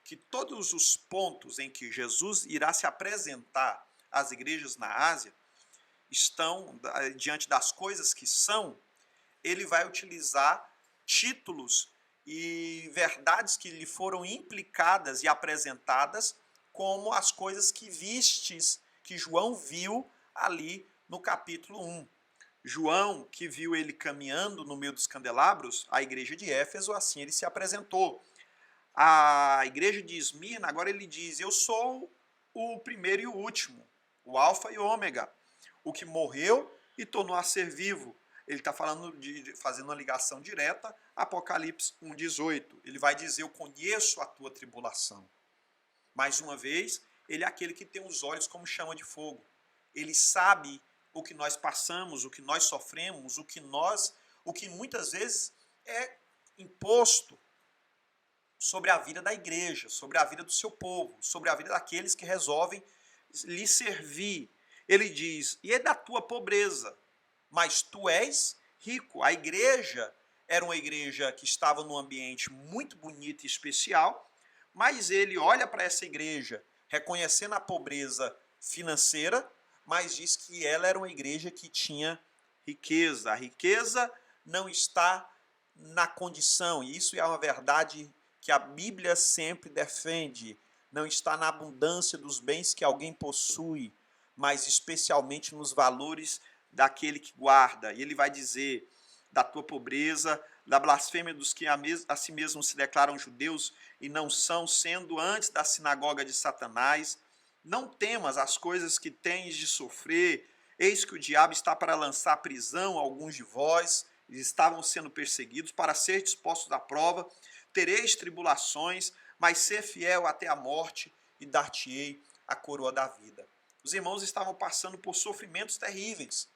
A: que todos os pontos em que Jesus irá se apresentar às igrejas na Ásia estão, diante das coisas que são, ele vai utilizar títulos e verdades que lhe foram implicadas e apresentadas como as coisas que vistes, que João viu ali no capítulo 1. João, que viu ele caminhando no meio dos candelabros, a igreja de Éfeso, assim ele se apresentou. A igreja de Esmirna, agora ele diz, eu sou o primeiro e o último, o alfa e o ômega, o que morreu e tornou a ser vivo. Ele está fazendo uma ligação direta, Apocalipse 1,18. Ele vai dizer, eu conheço a tua tribulação. Mais uma vez, ele é aquele que tem os olhos como chama de fogo. Ele sabe o que nós passamos, o que nós sofremos, o que muitas vezes é imposto sobre a vida da igreja, sobre a vida do seu povo, sobre a vida daqueles que resolvem lhe servir. Ele diz, e é da tua pobreza, mas tu és rico. A igreja era uma igreja que estava num ambiente muito bonito e especial, mas ele olha para essa igreja reconhecendo a pobreza financeira, mas diz que ela era uma igreja que tinha riqueza. A riqueza não está na condição, e isso é uma verdade que a Bíblia sempre defende, não está na abundância dos bens que alguém possui, mas especialmente nos valores daquele que guarda. E ele vai dizer, da tua pobreza, da blasfêmia dos que a si mesmos se declaram judeus e não são, sendo antes da sinagoga de Satanás. Não temas as coisas que tens de sofrer, eis que o diabo está para lançar prisão a alguns de vós, eles estavam sendo perseguidos, para ser dispostos à prova, tereis tribulações, mas ser fiel até a morte, e dar-te-ei a coroa da vida. Os irmãos estavam passando por sofrimentos terríveis,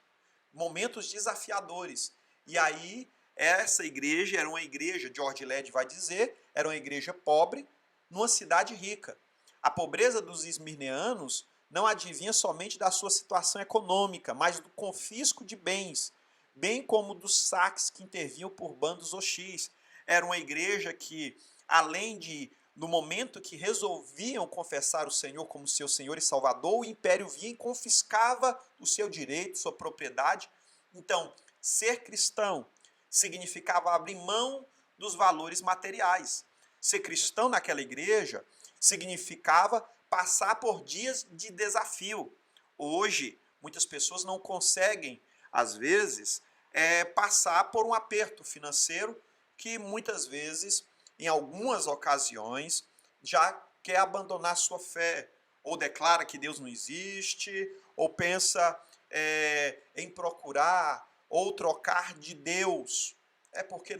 A: momentos desafiadores. E aí, essa igreja era uma igreja, George Led vai dizer, era uma igreja pobre, numa cidade rica. A pobreza dos esmirneanos não advinha somente da sua situação econômica, mas do confisco de bens, bem como dos saques que intervinham por bandos hostis. Era uma igreja que, além de, no momento que resolviam confessar o Senhor como seu Senhor e Salvador, o império vinha e confiscava o seu direito, sua propriedade. Então, ser cristão significava abrir mão dos valores materiais. Ser cristão naquela igreja significava passar por dias de desafio. Hoje, muitas pessoas não conseguem, às vezes, passar por um aperto financeiro que muitas vezes, em algumas ocasiões, já quer abandonar sua fé, ou declara que Deus não existe, ou pensa em procurar ou trocar de Deus. É porque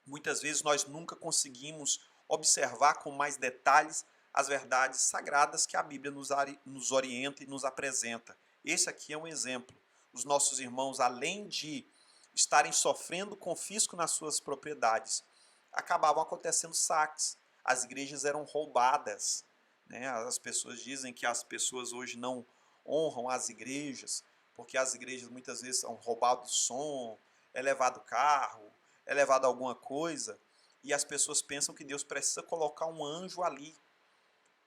A: muitas vezes nós nunca conseguimos observar com mais detalhes as verdades sagradas que a Bíblia nos orienta e nos apresenta. Esse aqui é um exemplo. Os nossos irmãos, além de estarem sofrendo confisco nas suas propriedades, acabavam acontecendo saques. As igrejas eram roubadas. Né? As pessoas dizem que as pessoas hoje não honram as igrejas, porque as igrejas muitas vezes são roubados som, é levado carro, é levado alguma coisa, e as pessoas pensam que Deus precisa colocar um anjo ali.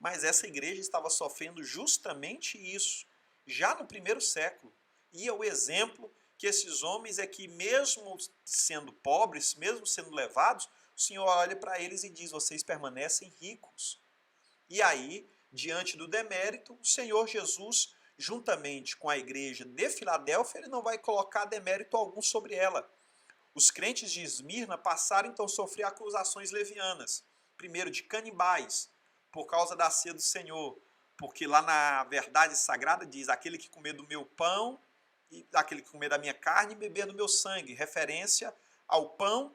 A: Mas essa igreja estava sofrendo justamente isso, já no primeiro século. E o exemplo que esses homens é que, mesmo sendo pobres, mesmo sendo levados, o Senhor olha para eles e diz: vocês permanecem ricos. E aí, diante do demérito, o Senhor Jesus, juntamente com a igreja de Filadélfia, ele não vai colocar demérito algum sobre ela. Os crentes de Esmirna passaram então a sofrer acusações levianas. Primeiro, de canibais, por causa da ceia do Senhor. Porque lá na verdade sagrada diz: aquele que comer do meu pão, e aquele que comer da minha carne e beber do meu sangue. Referência ao pão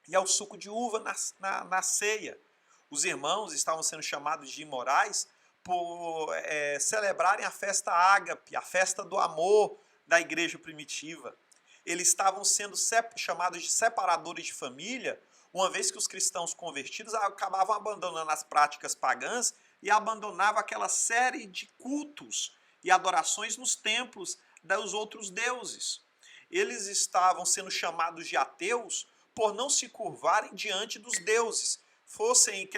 A: e ao suco de uva na ceia. Os irmãos estavam sendo chamados de imorais por celebrarem a festa ágape, a festa do amor da igreja primitiva. Eles estavam sendo chamados de separadores de família, uma vez que os cristãos convertidos acabavam abandonando as práticas pagãs e abandonavam aquela série de cultos e adorações nos templos dos outros deuses. Eles estavam sendo chamados de ateus por não se curvarem diante dos deuses, fossem,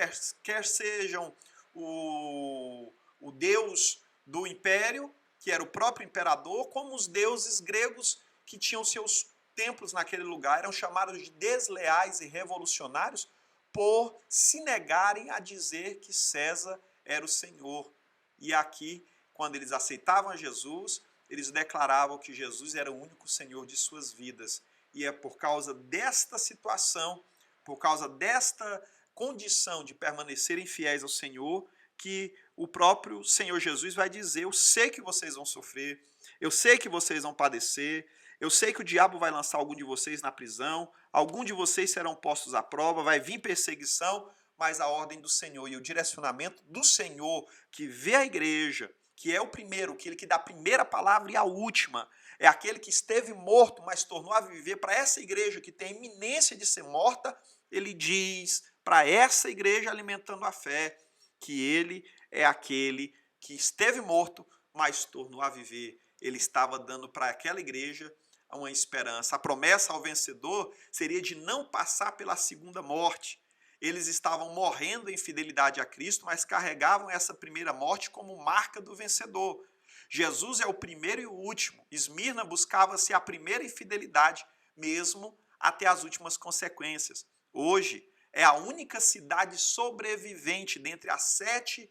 A: quer sejam o deus do império, que era o próprio imperador, como os deuses gregos que tinham seus templos naquele lugar. Eram chamados de desleais e revolucionários por se negarem a dizer que César era o Senhor. E aqui, quando eles aceitavam Jesus, eles declaravam que Jesus era o único Senhor de suas vidas. E é por causa desta situação, por causa desta condição de permanecerem fiéis ao Senhor, que o próprio Senhor Jesus vai dizer: eu sei que vocês vão sofrer, eu sei que vocês vão padecer, eu sei que o diabo vai lançar algum de vocês na prisão, algum de vocês serão postos à prova, vai vir perseguição, mas a ordem do Senhor e o direcionamento do Senhor, que vê a igreja, que é o primeiro, aquele que dá a primeira palavra e a última, é aquele que esteve morto, mas tornou a viver. Para essa igreja que tem a iminência de ser morta, ele diz para essa igreja alimentando a fé, que ele é aquele que esteve morto, mas tornou a viver. Ele estava dando para aquela igreja uma esperança. A promessa ao vencedor seria de não passar pela segunda morte. Eles estavam morrendo em fidelidade a Cristo, mas carregavam essa primeira morte como marca do vencedor. Jesus é o primeiro e o último. Esmirna buscava ser a primeira em fidelidade, mesmo até as últimas consequências. Hoje é a única cidade sobrevivente dentre as 7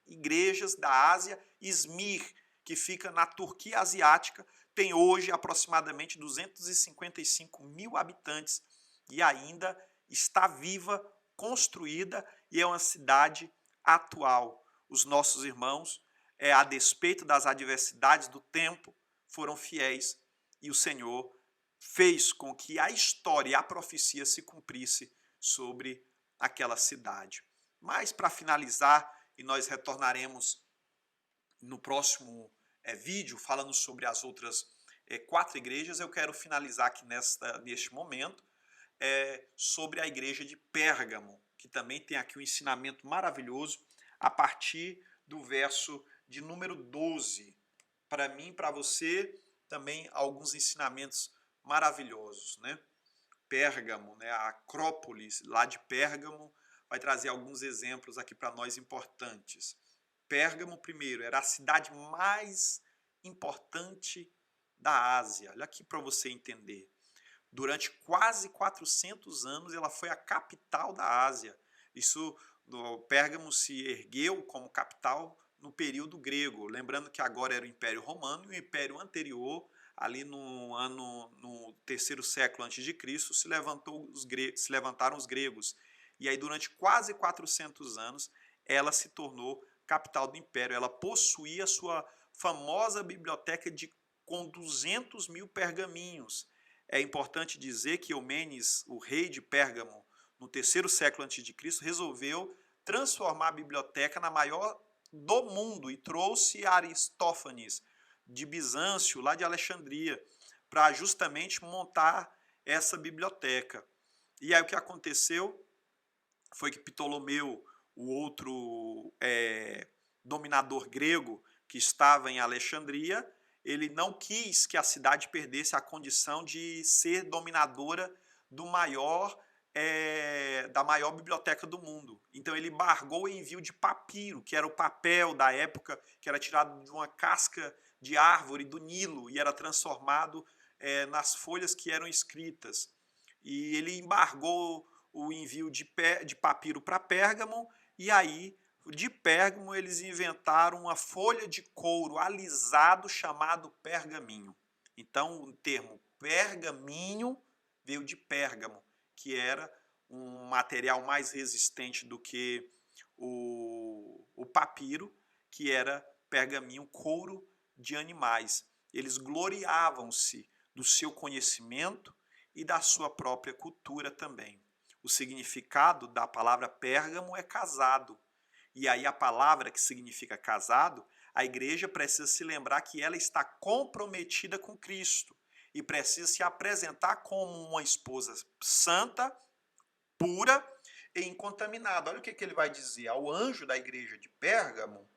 A: igrejas da Ásia. Izmir, que fica na Turquia asiática, tem hoje aproximadamente 255 mil habitantes e ainda está viva, construída e é uma cidade atual. Os nossos irmãos, a despeito das adversidades do tempo, foram fiéis e o Senhor fez com que a história e a profecia se cumprisse sobre aquela cidade. Mas para finalizar, e nós retornaremos no próximo vídeo falando sobre as outras 4 igrejas, eu quero finalizar aqui neste momento sobre a igreja de Pérgamo, que também tem aqui um ensinamento maravilhoso a partir do verso de número 12. Para mim, para você, também alguns ensinamentos maravilhosos, né? Pérgamo, né? A Acrópolis lá de Pérgamo vai trazer alguns exemplos aqui para nós importantes. Pérgamo, primeiro, era a cidade mais importante da Ásia. Olha aqui para você entender. Durante quase 400 anos, ela foi a capital da Ásia. Pérgamo se ergueu como capital no período grego. Lembrando que agora era o Império Romano e o Império anterior, ali no terceiro século antes de Cristo, se levantaram os gregos. E aí, durante quase 400 anos, ela se tornou capital do Império. Ela possuía sua famosa biblioteca com 200 mil pergaminhos. É importante dizer que Eumenes, o rei de Pérgamo, no terceiro século antes de Cristo, resolveu transformar a biblioteca na maior do mundo e trouxe Aristófanes de Bizâncio, lá de Alexandria, para justamente montar essa biblioteca. E aí o que aconteceu foi que Ptolomeu, o outro dominador grego que estava em Alexandria, ele não quis que a cidade perdesse a condição de ser dominadora da maior biblioteca do mundo. Então ele embargou o envio de papiro, que era o papel da época, que era tirado de uma casca de árvore do Nilo e era transformado nas folhas que eram escritas. E ele embargou o envio de papiro para Pérgamo, e aí, de Pérgamo, eles inventaram uma folha de couro alisado chamado pergaminho. Então, o termo pergaminho veio de Pérgamo, que era um material mais resistente do que o papiro, que era pergaminho, couro de animais. Eles gloriavam-se do seu conhecimento e da sua própria cultura também. O significado da palavra Pérgamo é casado. E aí a palavra que significa casado, a igreja precisa se lembrar que ela está comprometida com Cristo e precisa se apresentar como uma esposa santa, pura e incontaminada. Olha o que ele vai dizer ao anjo da igreja de Pérgamo.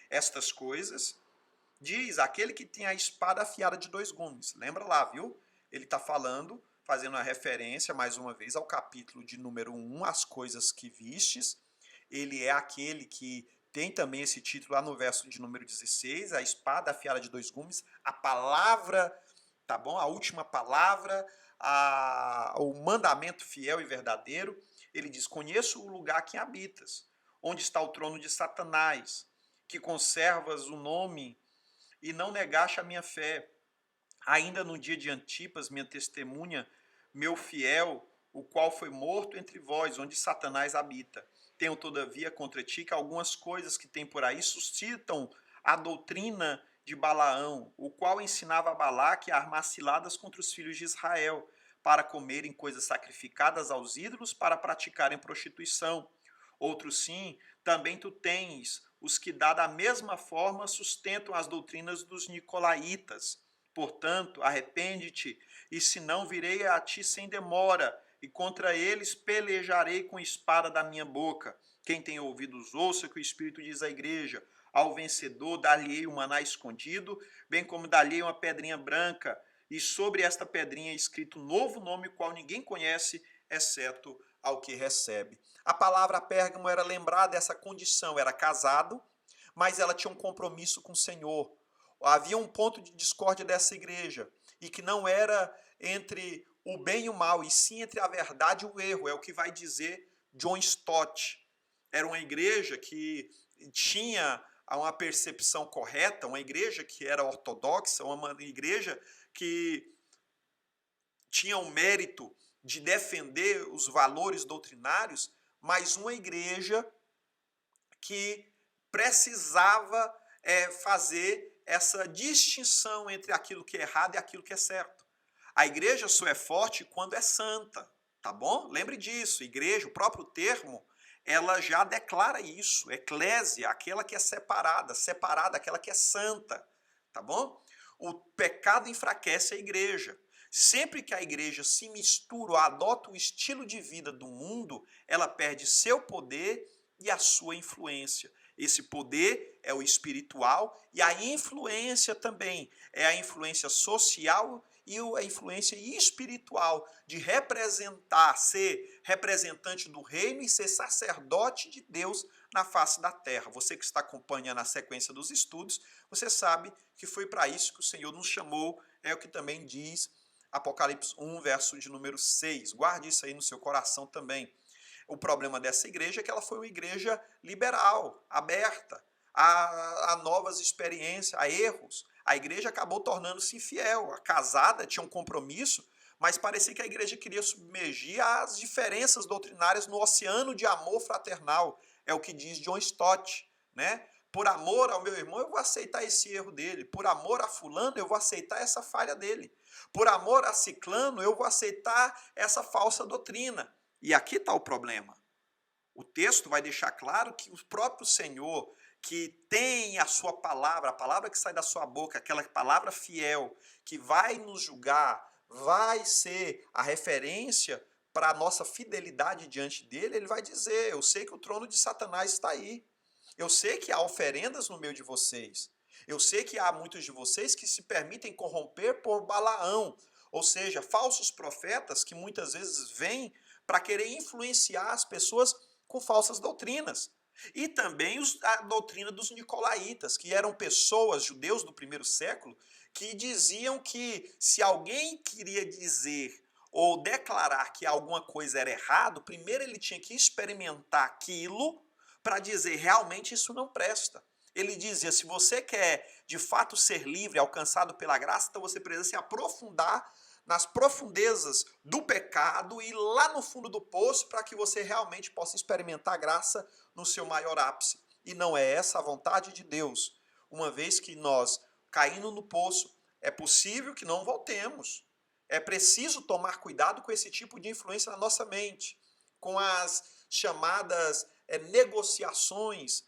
A: Estas coisas diz aquele que tem a espada afiada de 2 gumes. Lembra lá, viu? Ele está falando, fazendo uma referência, mais uma vez, ao capítulo de número 1, as coisas que vistes. Ele é aquele que tem também esse título lá no verso de número 16, a espada afiada de 2 gumes, a palavra, tá bom? A última palavra, o mandamento fiel e verdadeiro. Ele diz, conheço o lugar que habitas, onde está o trono de Satanás, que conservas o nome e não negaste a minha fé. Ainda no dia de Antipas, minha testemunha, meu fiel, o qual foi morto entre vós, onde Satanás habita. Tenho, todavia, contra ti que algumas coisas que tem por aí suscitam a doutrina de Balaão, o qual ensinava a Balaque a armar ciladas contra os filhos de Israel, para comerem coisas sacrificadas aos ídolos, para praticarem prostituição. Outros sim, também tu tens os que, da mesma forma, sustentam as doutrinas dos nicolaítas. Portanto, arrepende-te, e se não, virei a ti sem demora, e contra eles pelejarei com espada da minha boca. Quem tem ouvidos, ouça o que o Espírito diz à igreja. Ao vencedor dar-lhe-ei um maná escondido, bem como dar-lhe-ei uma pedrinha branca, e sobre esta pedrinha é escrito um novo nome, qual ninguém conhece, exceto ao que recebe. A palavra Pérgamo era lembrar dessa condição, era casado, mas ela tinha um compromisso com o Senhor. Havia um ponto de discórdia dessa igreja, e que não era entre o bem e o mal, e sim entre a verdade e o erro, é o que vai dizer John Stott. Era uma igreja que tinha a uma percepção correta, uma igreja que era ortodoxa, uma igreja que tinha o mérito de defender os valores doutrinários, mas uma igreja que precisava fazer essa distinção entre aquilo que é errado e aquilo que é certo. A igreja só é forte quando é santa, tá bom? Lembre disso, igreja, o próprio termo, ela já declara isso, eclésia, aquela que é separada, aquela que é santa, tá bom? O pecado enfraquece a igreja. Sempre que a igreja se mistura ou adota o estilo de vida do mundo, ela perde seu poder e a sua influência. Esse poder é o espiritual e a influência também é a influência social e a influência espiritual de representar, ser representante do reino e ser sacerdote de Deus na face da terra. Você que está acompanhando a sequência dos estudos, você sabe que foi para isso que o Senhor nos chamou, é o que também diz Apocalipse 1, verso de número 6. Guarde isso aí no seu coração também. O problema dessa igreja é que ela foi uma igreja liberal, aberta a novas experiências, a erros. A igreja acabou tornando-se infiel. A casada tinha um compromisso, mas parecia que a igreja queria submergir as diferenças doutrinárias no oceano de amor fraternal. É o que diz John Stott, né? Por amor ao meu irmão, eu vou aceitar esse erro dele. Por amor a fulano, eu vou aceitar essa falha dele. Por amor a ciclano, eu vou aceitar essa falsa doutrina. E aqui está o problema. O texto vai deixar claro que o próprio Senhor, que tem a sua palavra, a palavra que sai da sua boca, aquela palavra fiel, que vai nos julgar, vai ser a referência para a nossa fidelidade diante dele, ele vai dizer, eu sei que o trono de Satanás está aí. Eu sei que há oferendas no meio de vocês. Eu sei que há muitos de vocês que se permitem corromper por Balaão, ou seja, falsos profetas que muitas vezes vêm para querer influenciar as pessoas com falsas doutrinas. E também a doutrina dos nicolaítas, que eram pessoas, judeus do primeiro século, que diziam que se alguém queria dizer ou declarar que alguma coisa era errado, primeiro ele tinha que experimentar aquilo para dizer realmente isso não presta. Ele dizia, se você quer de fato ser livre, alcançado pela graça, então você precisa se aprofundar nas profundezas do pecado e lá no fundo do poço para que você realmente possa experimentar a graça no seu maior ápice. E não é essa a vontade de Deus. Uma vez que nós, caindo no poço, é possível que não voltemos. É preciso tomar cuidado com esse tipo de influência na nossa mente, com as chamadas negociações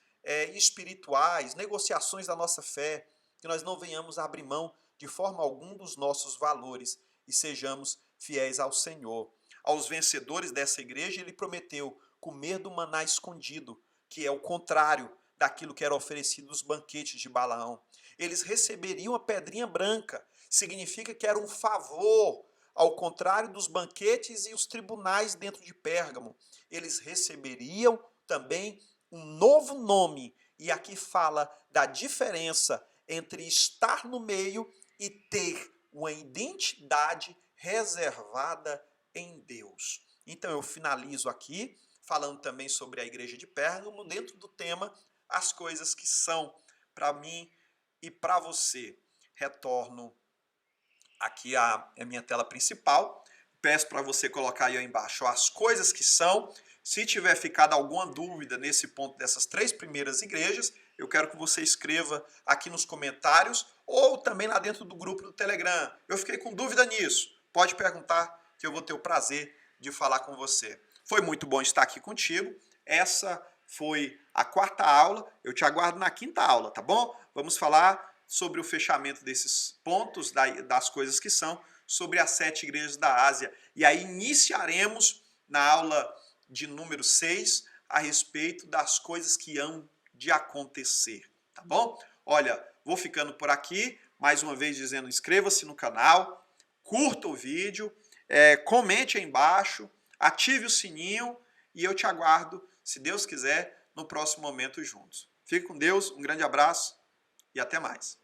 A: espirituais, negociações da nossa fé, que nós não venhamos abrir mão de forma alguma dos nossos valores e sejamos fiéis ao Senhor. Aos vencedores dessa igreja, ele prometeu comer do maná escondido, que é o contrário daquilo que era oferecido nos banquetes de Balaão. Eles receberiam a pedrinha branca, significa que era um favor, ao contrário dos banquetes e os tribunais dentro de Pérgamo. Eles receberiam também um novo nome, e aqui fala da diferença entre estar no meio e ter uma identidade reservada em Deus. Então eu finalizo aqui, falando também sobre a igreja de Pérgamo, dentro do tema as coisas que são para mim e para você. Retorno aqui à minha tela principal. Peço para você colocar aí embaixo as coisas que são. Se tiver ficado alguma dúvida nesse ponto dessas 3 primeiras igrejas, eu quero que você escreva aqui nos comentários ou também lá dentro do grupo do Telegram. Eu fiquei com dúvida nisso. Pode perguntar que eu vou ter o prazer de falar com você. Foi muito bom estar aqui contigo. Essa foi a 4ª aula. Eu te aguardo na 5ª aula, tá bom? Vamos falar sobre o fechamento desses pontos, das coisas que são, sobre as 7 igrejas da Ásia. E aí iniciaremos na aula de número 6 a respeito das coisas que hão de acontecer, tá bom? Olha, vou ficando por aqui, mais uma vez dizendo, inscreva-se no canal, curta o vídeo, comente aí embaixo, ative o sininho e eu te aguardo, se Deus quiser, no próximo momento juntos. Fique com Deus, um grande abraço e até mais.